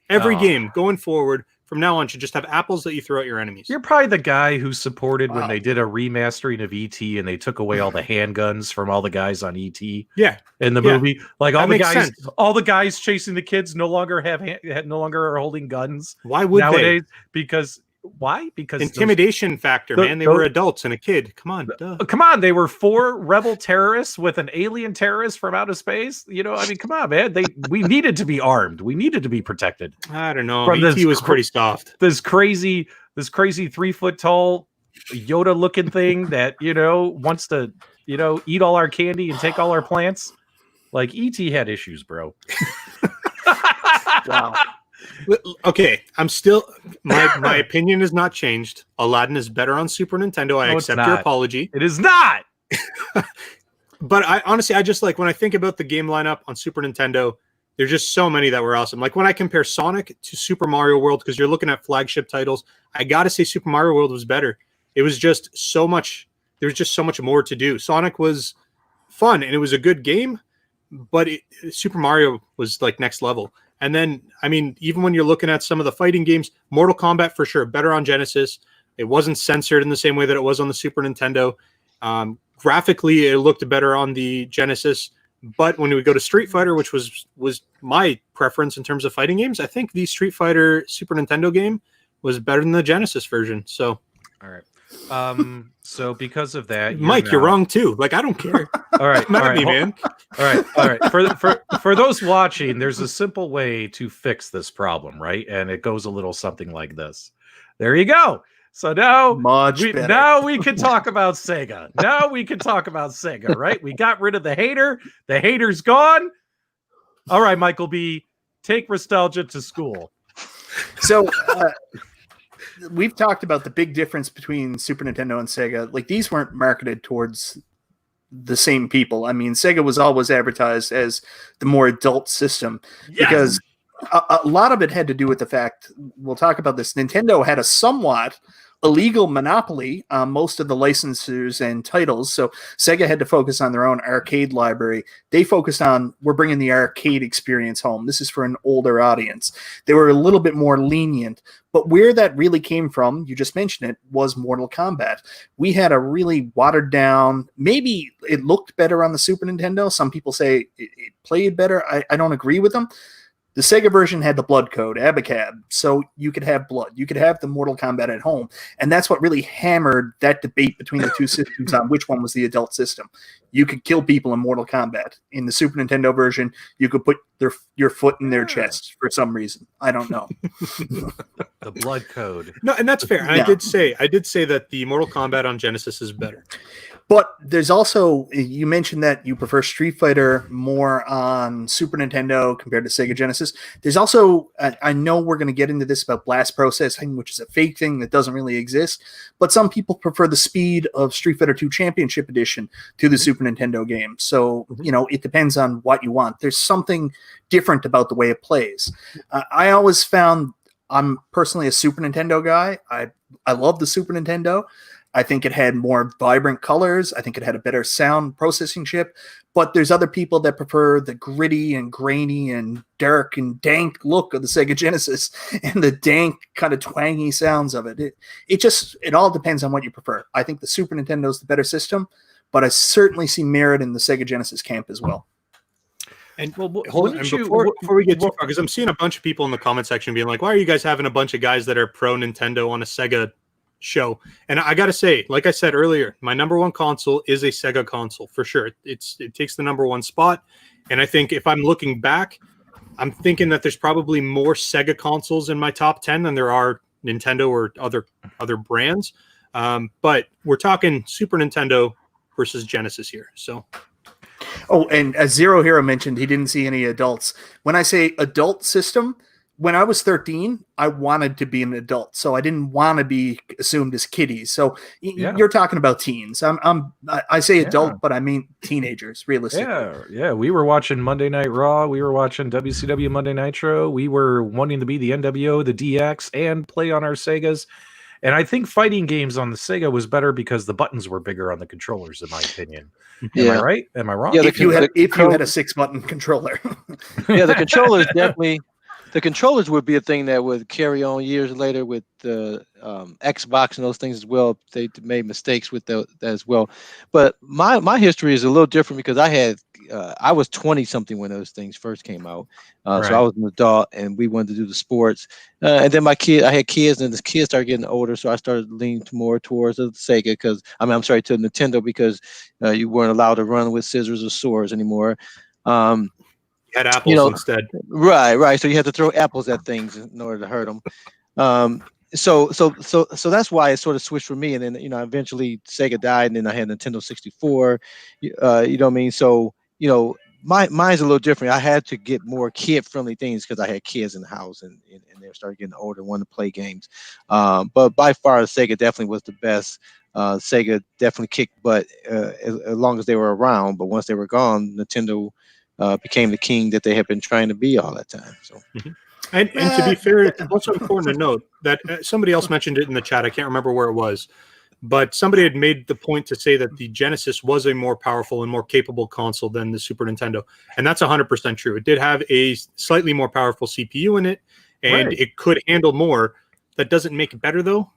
Every game going forward from now on should just have apples that you throw at your enemies. You're probably the guy who supported when they did a remastering of ET and they took away all the handguns from all the guys on ET. Yeah, in the movie, like all the guys chasing the kids no longer are holding guns. Why would nowadays? They? Why? Because intimidation factor, man. They were adults and a kid. Come on, come on. They were 4 rebel terrorists with an alien terrorist from outer space. Come on, man. We needed to be armed. We needed to be protected. I don't know. ET was pretty soft. This crazy 3 foot tall Yoda looking thing that wants to eat all our candy and take all our plants. Like ET had issues, bro. Wow. Okay, I'm still my opinion has not changed. Aladdin is better on Super Nintendo. I accept your apology. It is not. But I honestly, I just like when I think about the game lineup on Super Nintendo, there's just so many that were awesome. Like when I compare Sonic to Super Mario World, because you're looking at flagship titles, I gotta say Super Mario World was better. It was just so much. There was just so much more to do. Sonic was fun and it was a good game, but Super Mario was like next level. And then, I mean, even when you're looking at some of the fighting games, Mortal Kombat for sure, better on Genesis. It wasn't censored in the same way that it was on the Super Nintendo. Graphically, it looked better on the Genesis. But when we go to Street Fighter, which was my preference in terms of fighting games, I think the Street Fighter Super Nintendo game was better than the Genesis version. So, all right. So because of that, Mike, you're wrong too. Like I don't care. All right, all right, man. All right. For those watching, there's a simple way to fix this problem, right? And it goes a little something like this. There you go. So now we can talk about Sega. Now we can talk about Sega, right? We got rid of the hater. The hater's gone. All right, Michael B, take Restalgia to school. So we've talked about the big difference between Super Nintendo and Sega. Like these weren't marketed towards the same people. I mean, Sega was always advertised as the more adult system because a lot of it had to do with the fact, we'll talk about this, Nintendo had a somewhat illegal monopoly on most of the licenses and titles. So Sega had to focus on their own arcade library. They focused on, we're bringing the arcade experience home. This is for an older audience. They were a little bit more lenient. But where that really came from, you just mentioned it, was Mortal Kombat. We had a really watered down, maybe it looked better on the Super Nintendo. Some people say it played better. I don't agree with them. The Sega version had the blood code, Abacab, so you could have blood. You could have the Mortal Kombat at home. And that's what really hammered that debate between the two systems on which one was the adult system. You could kill people in Mortal Kombat. In the Super Nintendo version, you could put your foot in their chest for some reason. I don't know. The blood code. No, and that's fair. Yeah. I did say that the Mortal Kombat on Genesis is better. But there's also, you mentioned that you prefer Street Fighter more on Super Nintendo compared to Sega Genesis. There's also, I know we're going to get into this about blast processing, which is a fake thing that doesn't really exist, but some people prefer the speed of Street Fighter 2 Championship Edition to the Super Nintendo game. So, it depends on what you want. There's something different about the way it plays. I always found, I'm personally a Super Nintendo guy. I love the Super Nintendo. I think it had more vibrant colors. I think it had a better sound processing chip. But there's other people that prefer the gritty and grainy and dark and dank look of the Sega Genesis and the dank kind of twangy sounds of it. It all depends on what you prefer. I think the Super Nintendo is the better system, but I certainly see merit in the Sega Genesis camp as well. And Well, hold on, wouldn't and you- before we get too what- far, because I'm seeing a bunch of people in the comment section being like, "Why are you guys having a bunch of guys that are pro Nintendo on a Sega show?" And I gotta say, like I said earlier, my number one console is a Sega console for sure. It takes the number one spot, and I think if I'm looking back, I'm thinking that there's probably more Sega consoles in my top 10 than there are Nintendo or other brands. But we're talking Super Nintendo versus Genesis here. So Oh, and as Zero Hero mentioned, he didn't see any adults. When I say adult system, when I was 13, I wanted to be an adult, so I didn't want to be assumed as kiddies. So Yeah. you're talking about teens. I say adult, Yeah. but I mean teenagers, realistically. Yeah. We were watching Monday Night Raw. We were watching WCW Monday Nitro. We were wanting to be the NWO, the DX, and play on our Segas. And I think fighting games on the Sega was better because the buttons were bigger on the controllers, in my opinion. Am I right? Am I wrong? Yeah, If you had a 6-button controller. yeah, the controllers definitely. The controllers would be a thing that would carry on years later with the Xbox and those things as well. They made mistakes with that as well. But my history is a little different because I was 20 something when those things first came out. So I was an adult and we wanted to do the sports. And then I had kids, and the kids started getting older, so I started leaning more towards the Sega to Nintendo because you weren't allowed to run with scissors or swords anymore. had apples instead. Right. So you had to throw apples at things in order to hurt them. So that's why it sort of switched for me. And then eventually Sega died, and then I had Nintendo 64. You know what I mean? So mine's a little different. I had to get more kid-friendly things because I had kids in the house, and they started getting older, and wanted to play games. But by far, Sega definitely was the best. Sega definitely kicked butt as long as they were around. But once they were gone, Nintendo became the king that they had been trying to be all that time. So, and to be fair, it's also important to note that somebody else mentioned it in the chat. I can't remember where it was, but somebody had made the point to say that the Genesis was a more powerful and more capable console than the Super Nintendo, and that's 100% true. It did have a slightly more powerful CPU in it, and it could handle more. That doesn't make it better, though.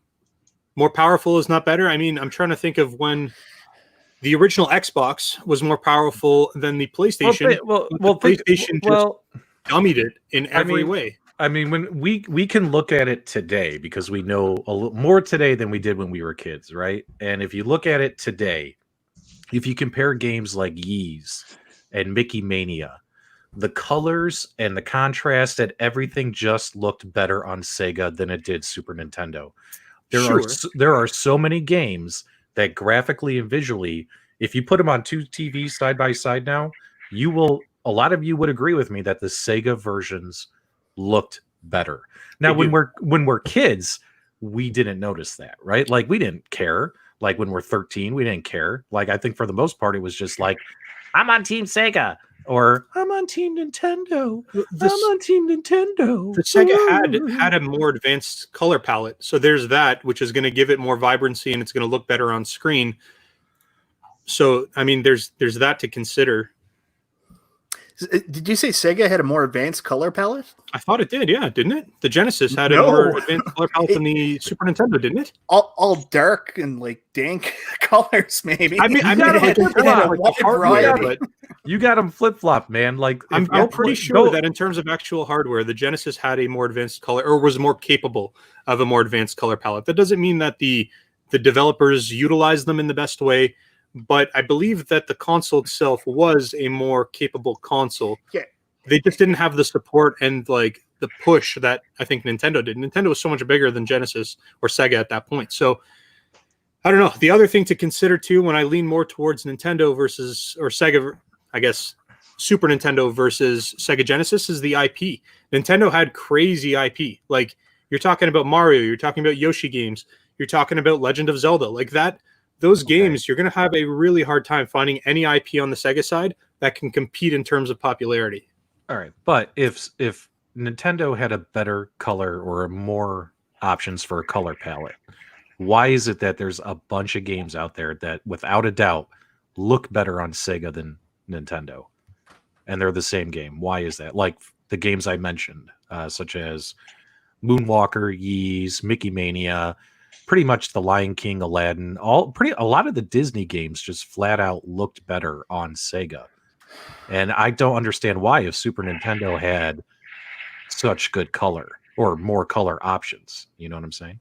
More powerful is not better. I mean, I'm trying to think of when the original Xbox was more powerful than the PlayStation. PlayStation just dummied it in every way. I mean, when we can look at it today because we know a little more today than we did when we were kids, right? And if you look at it today, if you compare games like Ys and Mickey Mania, the colors and the contrast and everything just looked better on Sega than it did Super Nintendo. There are so many games that graphically and visually, if you put them on two TVs side by side now, a lot of you would agree with me that the Sega versions looked better. Now, when we're kids, we didn't notice that, right? Like, we didn't care. Like, when we're 13, we didn't care. Like, I think for the most part, it was just like, I'm on Team Sega, or I'm on Team Nintendo. I'm on Team Nintendo. The Sega had a more advanced color palette, so there's that, which is going to give it more vibrancy, and it's going to look better on screen. So, I mean, there's that to consider. Did you say Sega had a more advanced color palette? I thought it did, yeah, didn't it? The Genesis had a more advanced color palette than the Super Nintendo, didn't it? All dark and like dank colors, maybe. I mean, you got them flip-flop, man. Like, I'm pretty sure that in terms of actual hardware, the Genesis had a more advanced color, or was more capable of a more advanced color palette. That doesn't mean that the developers utilized them in the best way, but I believe that the console itself was a more capable console. Yeah. They just didn't have the support and like the push that I think Nintendo did. Nintendo was so much bigger than Genesis or Sega at that point. So I don't know. The other thing to consider too, when I lean more towards Nintendo or Sega, I guess Super Nintendo versus Sega Genesis, is the IP. Nintendo had crazy IP. Like, you're talking about Mario, you're talking about Yoshi games, you're talking about Legend of Zelda, like that. Those games, you're going to have a really hard time finding any IP on the Sega side that can compete in terms of popularity. All right, but if Nintendo had a better color or more options for a color palette, why is it that there's a bunch of games out there that, without a doubt, look better on Sega than Nintendo, and they're the same game? Why is that? Like the games I mentioned, such as Moonwalker, Ys, Mickey Mania, pretty much the Lion King, Aladdin, a lot of the Disney games just flat out looked better on Sega And I don't understand why, if Super Nintendo had such good color or more color options. You know what I'm saying?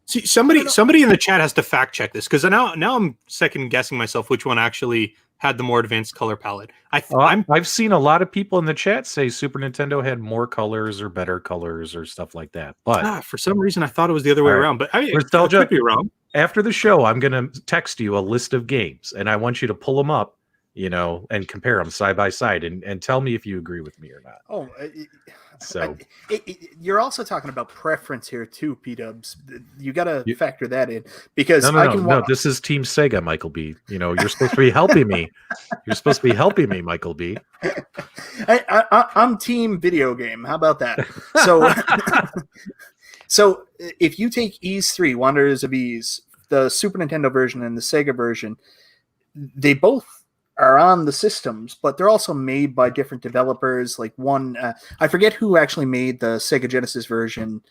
See, somebody in the chat has to fact check this, because now I'm second guessing myself which one actually had the more advanced color palette. I've seen a lot of people in the chat say Super Nintendo had more colors or better colors or stuff like that. But for some reason I thought it was the other way around. But I Restalgia, could be wrong. After the show, I'm going to text you a list of games, and I want you to pull them up, you know, and compare them side by side, and tell me if you agree with me or not. Oh, so you're also talking about preference here too, PDubs. You got to factor that in, because no, this is Team Sega, Michael B. You know, you're supposed to be helping me. You're supposed to be helping me, Michael B. I'm Team Video Game. How about that? So, so if you take Ys 3, Wanderers of Ys, the Super Nintendo version and the Sega version, they both are on the systems, but they're also made by different developers. Like one, I forget who actually made the Sega Genesis version.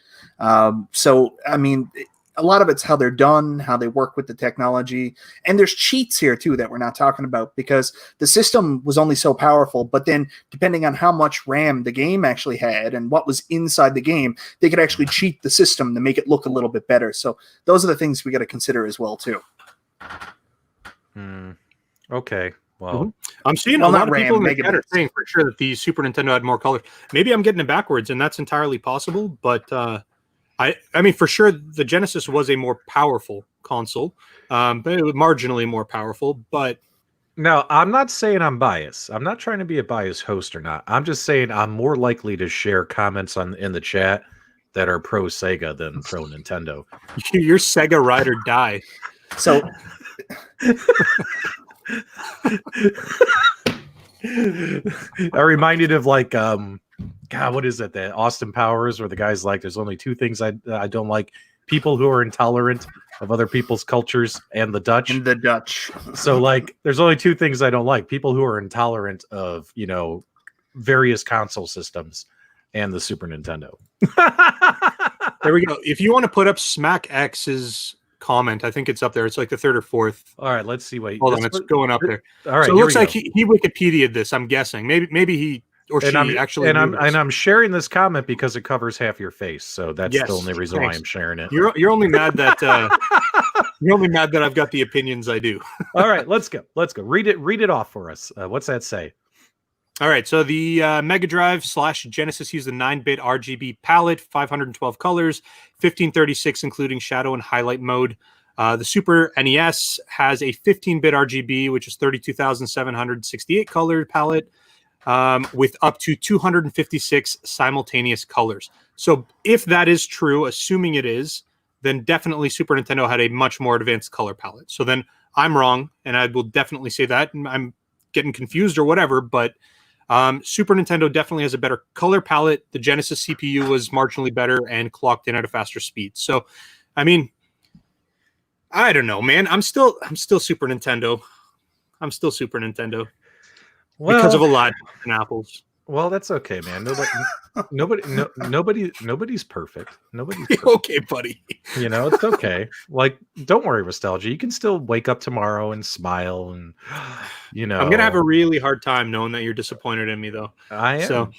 So, I mean, a lot of it's how they're done, how they work with the technology. And there's cheats here too that we're not talking about, because the system was only so powerful, but then depending on how much RAM the game actually had and what was inside the game, they could actually cheat the system to make it look a little bit better. So those are the things we got to consider as well too. Okay. Well, I'm seeing a lot of people in the chat are saying for sure that the Super Nintendo had more color. Maybe I'm getting it backwards, and that's entirely possible. But I mean, for sure, the Genesis was a more powerful console, but it was marginally more powerful. But no, I'm not saying I'm biased. I'm not trying to be a biased host or not. I'm just saying I'm more likely to share comments in the chat that are pro Sega than pro Nintendo. You're Sega ride or die. So. I reminded of like God, what is it, that Austin Powers, where the guy's like, there's only two things I don't like: people who are intolerant of other people's cultures and the Dutch. So like there's only two things I don't like: people who are intolerant of, you know, various console systems and the Super Nintendo. There we go. If you want to put up Smack X's comment, I think it's up there. It's like the third or fourth. All right, let's see. Wait, hold on, it's going up there. All right, so it looks like he Wikipedia'd this. I'm guessing maybe he or she actually. And I'm sharing this comment because it covers half your face. So that's the only reason why I'm sharing it. You're only mad that you're only mad that I've got the opinions I do. All right, let's go. Read it off for us. What's that say? All right, so the Mega Drive / Genesis used the 9-bit RGB palette, 512 colors, 1536 including shadow and highlight mode. The Super NES has a 15-bit RGB, which is 32,768 colored palette, with up to 256 simultaneous colors. So if that is true, assuming it is, then definitely Super Nintendo had a much more advanced color palette. So then I'm wrong, and I will definitely say that. I'm getting confused or whatever, but Super Nintendo definitely has a better color palette. The Genesis CPU was marginally better and clocked in at a faster speed. So, I mean, I don't know, man. I'm still Super Nintendo. I'm still Super Nintendo because of a lot of apples. Well, that's okay, man. Nobody's perfect. Nobody's perfect. Okay, buddy. You know, it's okay. Like, don't worry, Restalgia. You can still wake up tomorrow and smile, and you know. I'm gonna have a really hard time knowing that you're disappointed in me, though. I am.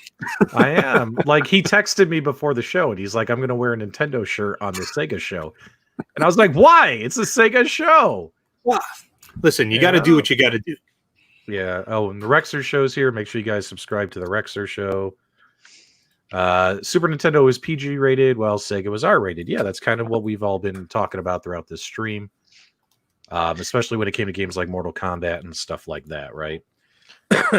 I am. Like, he texted me before the show, and he's like, "I'm gonna wear a Nintendo shirt on the Sega show," and I was like, "Why? It's a Sega show." Well, listen, you got to do what you got to do. Yeah. Oh, and the Rexer show's here. Make sure you guys subscribe to the Rexer show. Super Nintendo was PG rated, while Sega was R rated. Yeah, that's kind of what we've all been talking about throughout this stream, especially when it came to games like Mortal Kombat and stuff like that, right?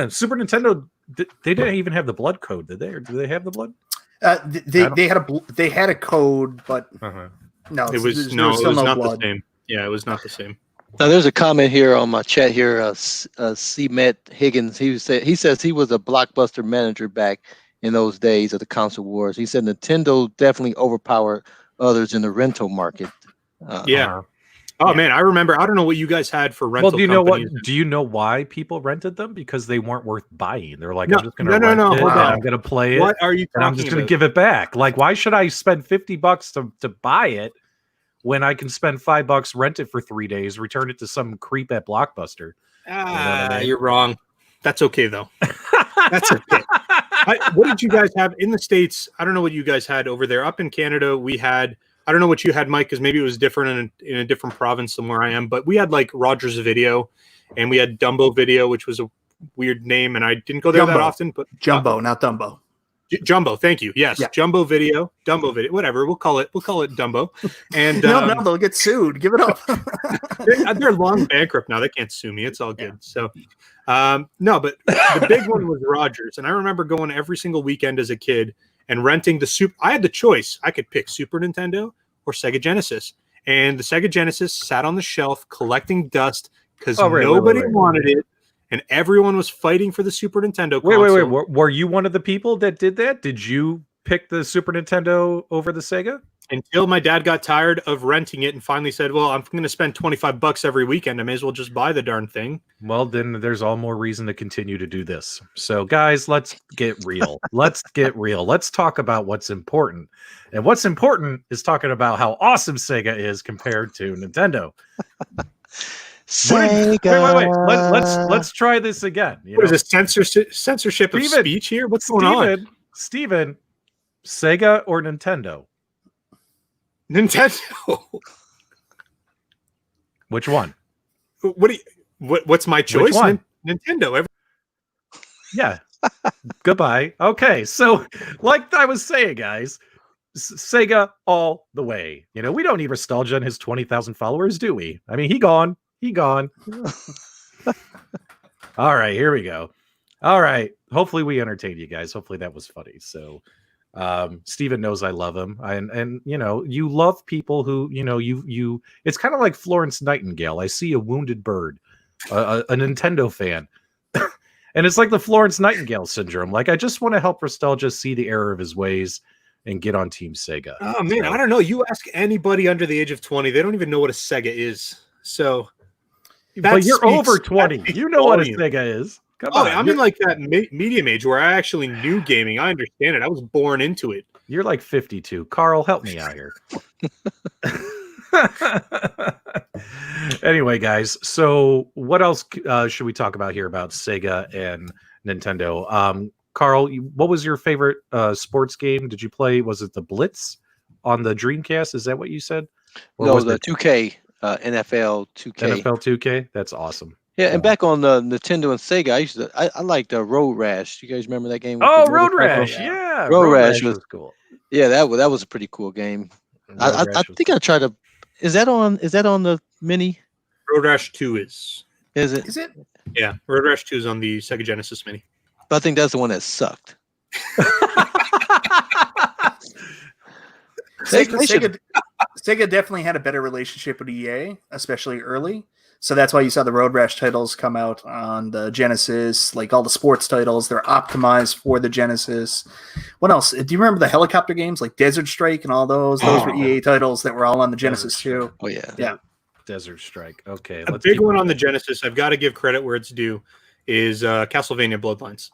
Super Nintendo, they didn't even have the blood code, did they? Or do they have the blood? They had a code, but no, it was not the same. Yeah, it was not the same. Now, there's a comment here on my chat here. C-Met Higgins, he says he was a Blockbuster manager back in those days of the console wars. He said Nintendo definitely overpowered others in the rental market. Man, I remember. I don't know what you guys had for rental. Well, do you know what? Do you know why people rented them? Because they weren't worth buying. They're like, I'm just going to rent it. Hold on. I'm going to play it. What are you talking I'm just going to give it back. Like, why should I spend $50 to buy it when I can spend $5, rent it for 3 days, return it to some creep at Blockbuster? You're wrong. That's okay though. That's okay. What did you guys have in the States? I don't know what you guys had over there. Up in Canada, we had, I don't know what you had, Mike, because maybe it was different in a different province than where I am, but we had like Rogers Video and we had Dumbo Video, which was a weird name, and I didn't go there that often. But Jumbo, not Dumbo. Jumbo, thank you. Yes, yeah. Dumbo Video, whatever. We'll call it Dumbo. And no, they'll get sued. Give it up. they're long bankrupt now. They can't sue me. It's all good. So, no, but the big one was Rogers, and I remember going every single weekend as a kid and renting the Super. I had the choice. I could pick Super Nintendo or Sega Genesis, and the Sega Genesis sat on the shelf collecting dust because nobody wanted it. And everyone was fighting for the Super Nintendo console. Wait. Were you one of the people that did that? Did you pick the Super Nintendo over the Sega? Until my dad got tired of renting it and finally said, well, I'm going to spend $25 every weekend. I may as well just buy the darn thing. Well, then there's all more reason to continue to do this. So, guys, let's get real. Let's talk about what's important. And what's important is talking about how awesome Sega is compared to Nintendo. Sega. Wait. Let's try this again. What is this censorship of speech here? What's going on? Steven, Sega or Nintendo? Nintendo. Which one? What's my choice? Which one? Nintendo. Yeah. Goodbye. Okay, so like I was saying, guys, Sega all the way. You know, we don't need Restalgia and his 20,000 followers, do we? I mean, he gone. All right, here we go. All right. Hopefully we entertained you guys. Hopefully that was funny. So Steven knows I love him. And you know, you love people who, you know, you it's kind of like Florence Nightingale. I see a wounded bird, a Nintendo fan. And it's like the Florence Nightingale syndrome. Like, I just want to help Restalgia see the error of his ways and get on Team Sega. Oh man, I don't know. You ask anybody under the age of 20, they don't even know what a Sega is. So but you're over 20. You know what a Sega is. Come on. I'm in like that medium age where I actually knew gaming. I understand it. I was born into it. You're like 52. Carl, help me out here. Anyway, guys, so what else should we talk about here about Sega and Nintendo? Carl, what was your favorite sports game? Did you play? Was it the Blitz on the Dreamcast? Is that what you said? Or no, was the 2K. NFL 2K. NFL 2K. That's awesome. Yeah, and back on the Nintendo and Sega, I liked Road Rash. You guys remember that game? Oh, Road Rash. Yeah. Road Rash was cool. Yeah, that was a pretty cool game. I think I tried to. Is that on the mini? Road Rash 2 is. Is it? Is it? Yeah, Road Rash 2 is on the Sega Genesis mini. But I think that's the one that sucked. Sega definitely had a better relationship with EA, especially early. So that's why you saw the Road Rash titles come out on the Genesis, like all the sports titles. They're optimized for the Genesis. What else? Do you remember the helicopter games like Desert Strike and all those? Those were EA titles that were all on the Genesis too. Oh, yeah. Yeah. Desert Strike. Okay. A big one on the Genesis, I've got to give credit where it's due, is Castlevania Bloodlines.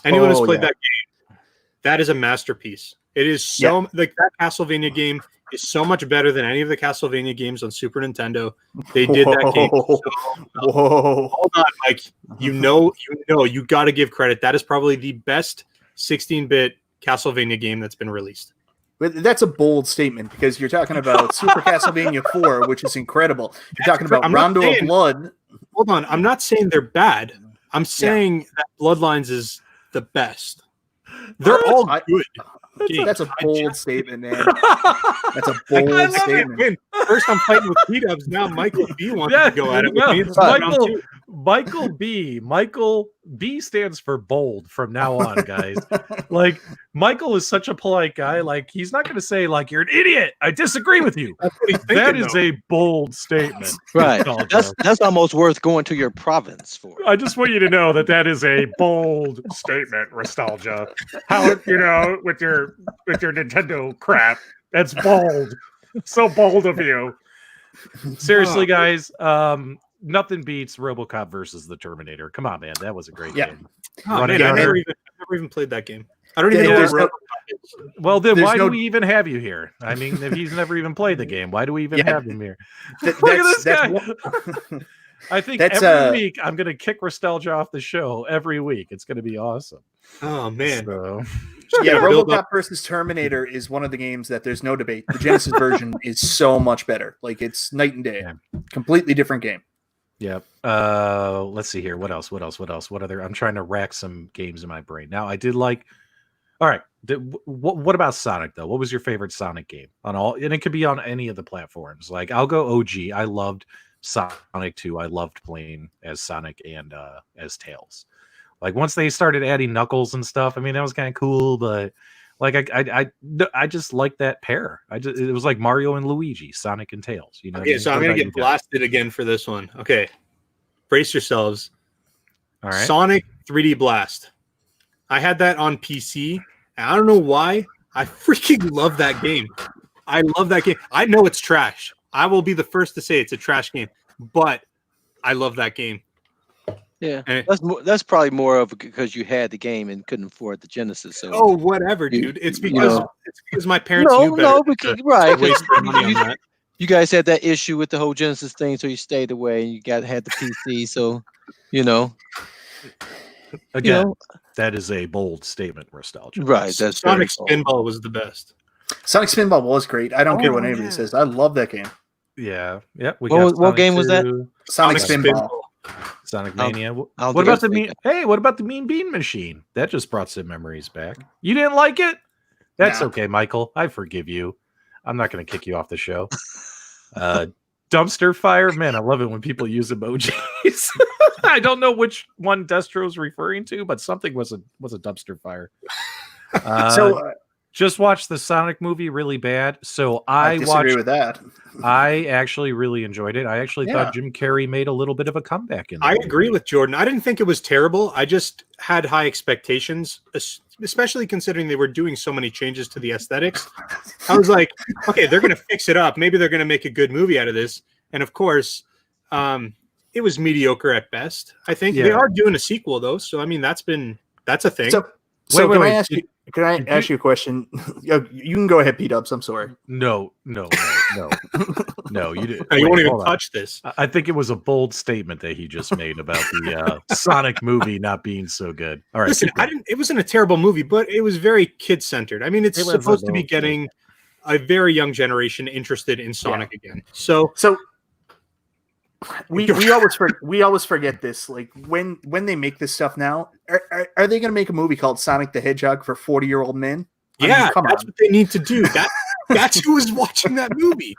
Anyone who's played that game, that is a masterpiece. It is so like that Castlevania game is so much better than any of the Castlevania games on Super Nintendo. They did that game. Whoa. Hold on, Mike. You got to give credit. That is probably the best 16-bit Castlevania game that's been released. But that's a bold statement because you're talking about Super Castlevania 4, which is incredible. You're talking about Rondo of Blood. Hold on. I'm not saying they're bad. I'm saying that Bloodlines is the best. They're all good. That's a bold statement, man. That's a bold statement. First, I'm fighting with PDubs. Now, Michael B wants to go at it with me. Michael B stands for bold from now on, guys. Like, Michael is such a polite guy. Like, he's not going to say, like, you're an idiot. I disagree with you. That is a bold statement. Right. That's almost worth going to your province for. I just want you to know that is a bold statement, Restalgia. How, you know, with your Nintendo crap. That's bold. So bold of you. Seriously, guys. Nothing beats RoboCop versus the Terminator. Come on, man. That was a great game. Oh, man, I've never even played that game. I don't even know what RoboCop is. Well, then why do we even have you here? I mean, if he's never even played the game, why do we even have him here? Look at this guy. I think That's, every week I'm going to kick Restalgia off the show every week. It's going to be awesome. Oh man. So, Yeah, build RoboCop versus Terminator is one of the games that there's no debate. The Genesis version is so much better. Like, it's night and day. Yeah. Completely different game. yeah. Let's see here. What else? What other? I'm trying to rack some games in my brain. Now, I did like. All right. What about Sonic though? What was your favorite Sonic game on all? And it could be on any of the platforms. Like, I'll go OG. I loved Sonic 2. I loved playing as Sonic and as Tails. Like, once they started adding Knuckles and stuff, I mean, that was kind of cool, but like I just like that pair. It was like Mario and Luigi, Sonic and Tails. You know. Okay, so I'm gonna get blasted again for this one. Okay, brace yourselves. All right. Sonic 3D Blast. I had that on PC. And I don't know why. I freaking love that game. I love that game. I know it's trash. I will be the first to say it's a trash game, but I love that game. Yeah, And that's probably more of because you had the game and couldn't afford the Genesis. So oh, whatever, dude. It's because my parents knew better. No, because, right. Waste their money on that. You guys had that issue with the whole Genesis thing, so you stayed away and you had the PC. So, Again, that is a bold statement, Restalgia. Right. That's Sonic Spinball was the best. Sonic Spinball was great. I don't care what anybody says. I love that game. Yeah. Yeah. What game was that? Sonic Spinball. Sonic Mania. I'll What do about it. the mean? Hey, what about the Mean Bean Machine? That just brought some memories back. You didn't like it? That's Nah. okay, Michael. I forgive you. I'm not going to kick you off the show. Dumpster fire, man. I love it when people use emojis. I don't know which one Destro's referring to, but something was a dumpster fire. Just watched the Sonic movie really bad. So I disagree with that. I actually really enjoyed it. I actually thought Jim Carrey made a little bit of a comeback in. I agree with Jordan. I didn't think it was terrible. I just had high expectations, especially considering they were doing so many changes to the aesthetics. I was like, okay, they're going to fix it up. Maybe they're going to make a good movie out of this. And of course, it was mediocre at best. I think they are doing a sequel though. So, I mean, that's a thing. So can I ask you a question? You can go ahead, PDubs. I'm sorry. No, you didn't. You won't even touch this. I think it was a bold statement that he just made about the Sonic movie not being so good. All right, listen, it wasn't a terrible movie, but it was very kid centered. I mean, it's supposed to be getting a very young generation interested in Sonic again. So we always forget this. Like when they make this stuff now, are they going to make a movie called Sonic the Hedgehog for 40-year-old men? That's what they need to do. That's who was watching that movie.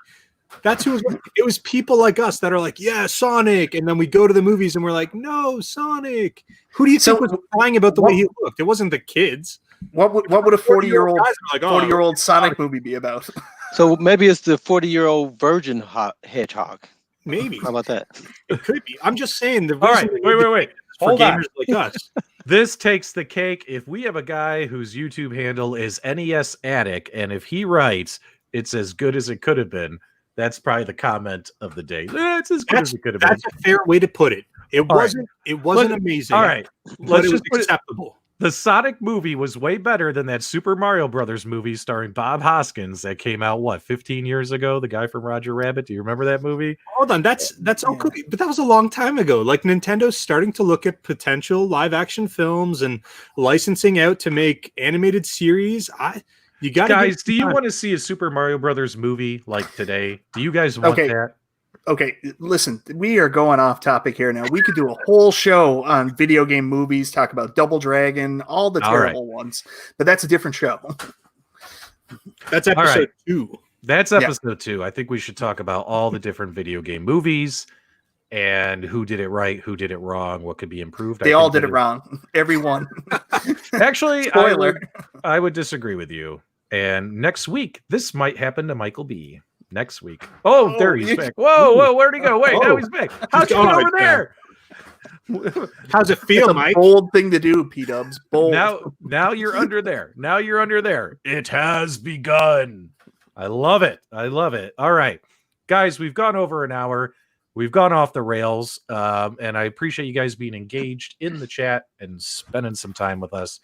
It was people like us that are like, yeah, Sonic, and then we go to the movies and we're like, no, Sonic. Who do you think was crying about the way he looked? It wasn't the kids. What would a 40-year-old like, Sonic movie be about? So maybe it's the 40-year-old virgin hedgehog. Maybe. How about that? It could be. I'm just saying. The all right, wait. For gamers like us. This takes the cake. If we have a guy whose YouTube handle is NES Attic, and if he writes, it's as good as it could have been, that's probably the comment of the day. It's as good as it could have been. That's a fair way to put it. It wasn't amazing. All right. But it was acceptable. The Sonic movie was way better than that Super Mario Brothers movie starring Bob Hoskins that came out 15 years ago. The guy from Roger Rabbit. Do you remember that movie? Hold on, that's okay, but that was a long time ago. Like, Nintendo's starting to look at potential live action films and licensing out to make animated series. You guys, do you want to see a Super Mario Brothers movie like today? Do you guys want that? Okay, listen, we are going off topic here now. We could do a whole show on video game movies, talk about Double Dragon, all the terrible ones, but that's a different show. That's episode 2. That's episode 2. I think we should talk about all the different video game movies and who did it right, who did it wrong, what could be improved. They all did it wrong. Everyone. Actually, Spoiler. I would disagree with you. And next week, this might happen to Michael B. Next week. Oh, there he's back. Whoa, where'd he go? Wait, now he's back. How'd you get over there? How's it feel, Mike? Bold thing to do, P-Dubs. Bold. Now you're under there. Now you're under there. It has begun. I love it. All right. Guys, we've gone over an hour. We've gone off the rails. And I appreciate you guys being engaged in the chat and spending some time with us.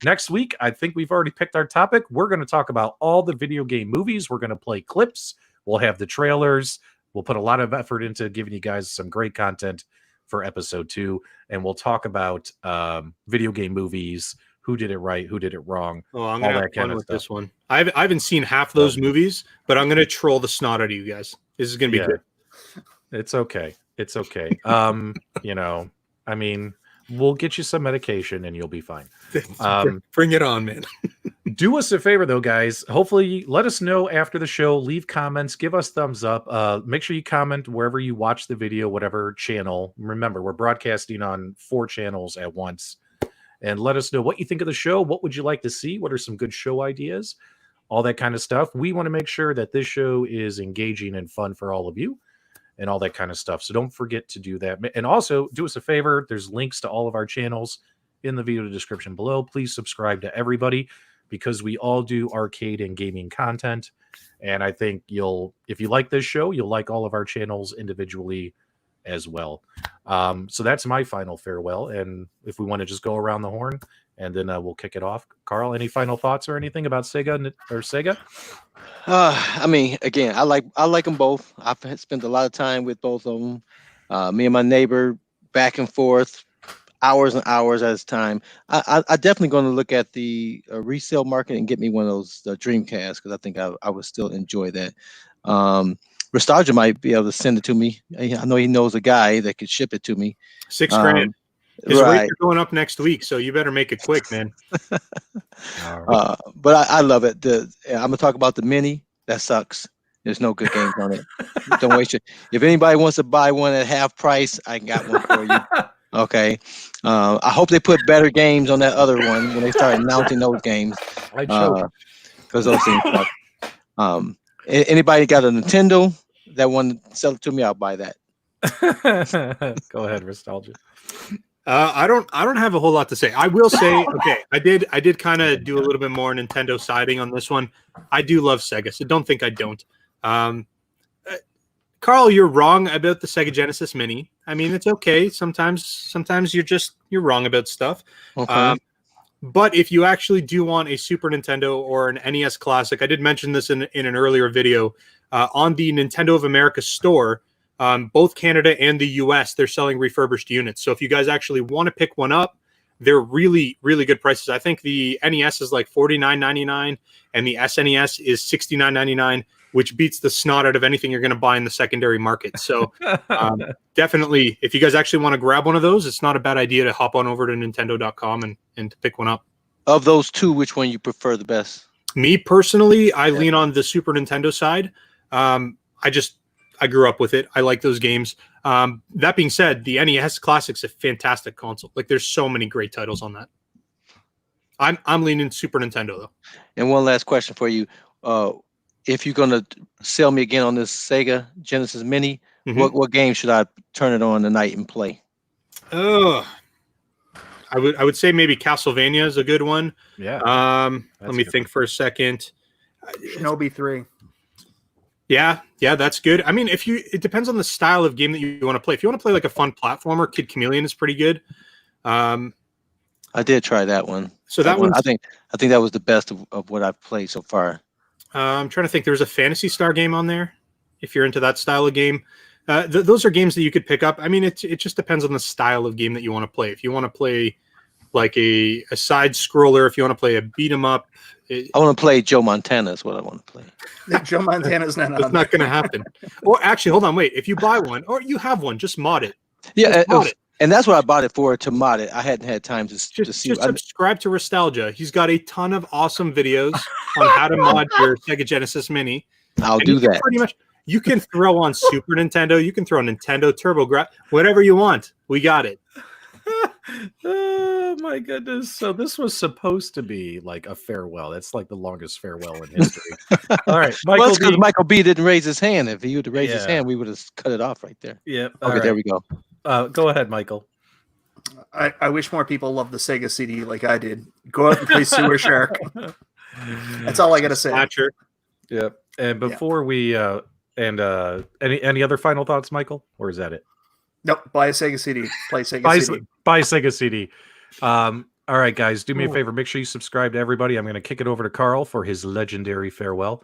Next week, I think we've already picked our topic. We're going to talk about all the video game movies. We're going to play clips. We'll have the trailers. we'll put a lot of effort into giving you guys some great content for episode 2, and we'll talk about video game movies, who did it right, who did it wrong. Oh, I'm gonna all have that kind fun of with stuff. this one. I haven't seen half those movies, but I'm gonna troll the snot out of you guys. This is gonna be good. It's okay. It's okay. You know, I mean, we'll get you some medication and you'll be fine. Bring it on, man. Do us a favor though, guys. Hopefully let us know after the show, leave comments, give us thumbs up. Make sure you comment wherever you watch the video, whatever channel. Remember, we're broadcasting on 4 channels at once. And let us know what you think of the show. What would you like to see? What are some good show ideas? All that kind of stuff. We want to make sure that this show is engaging and fun for all of you and all that kind of stuff. So don't forget to do that. And also do us a favor. There's links to all of our channels in the video description below. Please subscribe to everybody because we all do arcade and gaming content. And I think if you like this show, you'll like all of our channels individually as well. So that's my final farewell. And if we want to just go around the horn and then we'll kick it off. Carl, any final thoughts or anything about Sega? I mean, again, I like them both. I've spent a lot of time with both of them. Me and my neighbor back and forth, hours and hours at a time. I definitely going to look at the resale market and get me one of those Dreamcast because I think I would still enjoy that. Restalgia might be able to send it to me. I know he knows a guy that could ship it to me. $6 grand. His right. rates are going up next week, so you better make it quick, man. But I love it. I'm gonna talk about the Mini. That sucks. There's no good games on it. Don't waste it. If anybody wants to buy one at half price, I got one for you. Okay. I hope they put better games on that other one when they start announcing those games. Because those things suck. Anybody got a Nintendo that want to sell it to me? I'll buy that. Go ahead, Restalgia. I don't have a whole lot to say. I will say, okay, I did kind of do a little bit more Nintendo siding on this one. I do love Sega, so don't think I don't. Carl, you're wrong about the Sega Genesis Mini. I mean, it's okay. Sometimes you're wrong about stuff. Okay. But if you actually do want a Super Nintendo or an NES Classic, I did mention this in an earlier video, on the Nintendo of America store, both Canada and the US, they're selling refurbished units. So if you guys actually want to pick one up, they're really, really good prices. I think the NES is like $49.99 and the SNES is $69.99, which beats the snot out of anything you're going to buy in the secondary market. So definitely, if you guys actually want to grab one of those, it's not a bad idea to hop on over to Nintendo.com and to pick one up. Of those two, which one you prefer the best? Me personally, I lean on the Super Nintendo side. I grew up with it. I like those games. That being said, the NES Classic's a fantastic console. Like, there's so many great titles on that. I'm leaning Super Nintendo though. And one last question for you: if you're gonna sell me again on this Sega Genesis Mini, what game should I turn it on tonight and play? I would say maybe Castlevania is a good one. Yeah. Let me think for a second. Shinobi 3. Yeah, that's good. I mean, it depends on the style of game that you want to play. If you want to play like a fun platformer, Kid Chameleon is pretty good. I did try that one. So that one, I think that was the best of what I've played so far. I'm trying to think. There's a Phantasy Star game on there. If you're into that style of game, those are games that you could pick up. I mean, it just depends on the style of game that you want to play. If you want to play like a side scroller, if you want to play a beat 'em up, I want to play Joe Montana. Is what I want to play. Joe Montana's not on. It's not going to happen. Or actually, hold on, wait. If you buy one or you have one, just mod it. Yeah, mod it. And that's what I bought it for, to mod it. I hadn't had time to see. Just subscribe to Restalgia. He's got a ton of awesome videos on how to mod your Sega Genesis Mini. I'll do that. Pretty much, you can throw on Super Nintendo. You can throw on Nintendo TurboGrafx. Whatever you want, we got it. Oh my goodness. So this was supposed to be like a farewell. That's like the longest farewell in history. All right. Well, it's because Michael B didn't raise his hand. If he would have raised his hand, we would have cut it off right there. Yeah. Okay, there we go. Go ahead, Michael. I wish more people loved the Sega CD like I did. Go out and play Sewer Shark. That's all I got to say. Yep. And before we any other final thoughts, Michael? Or is that it? Nope. Buy a Sega CD. Play Sega CD. Buy Sega CD. All right, guys, do me a favor. Make sure you subscribe to everybody. I'm going to kick it over to Carl for his legendary farewell.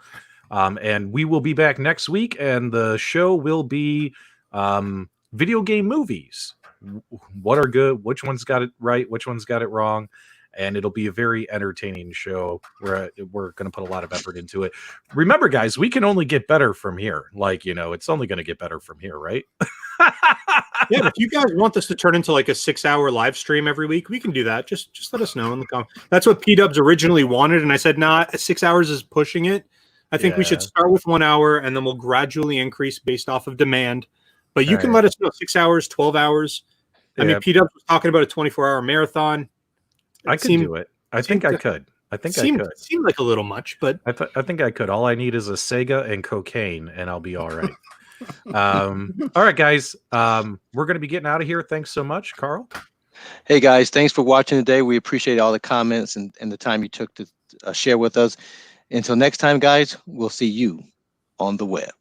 And we will be back next week, and the show will be video game movies. What are good? Which one's got it right? Which one's got it wrong? And it'll be a very entertaining show. We're going to put a lot of effort into it. Remember, guys, we can only get better from here. Like, it's only going to get better from here, right? Yeah, if you guys want this to turn into like a 6-hour live stream every week, we can do that. Just let us know in the comments. That's what PDubs originally wanted, and I said, nah, 6 hours is pushing it. I think we should start with 1 hour, and then we'll gradually increase based off of demand. But you can let us know 6 hours, 12 hours. I mean, PDubs was talking about a 24-hour marathon. I could do it. I think I could. I could. Seemed like a little much, but I think I could. All I need is a Sega and cocaine, and I'll be all right. All right, guys. We're going to be getting out of here. Thanks so much, Carl. Hey, guys. Thanks for watching today. We appreciate all the comments and the time you took to share with us. Until next time, guys, we'll see you on the web.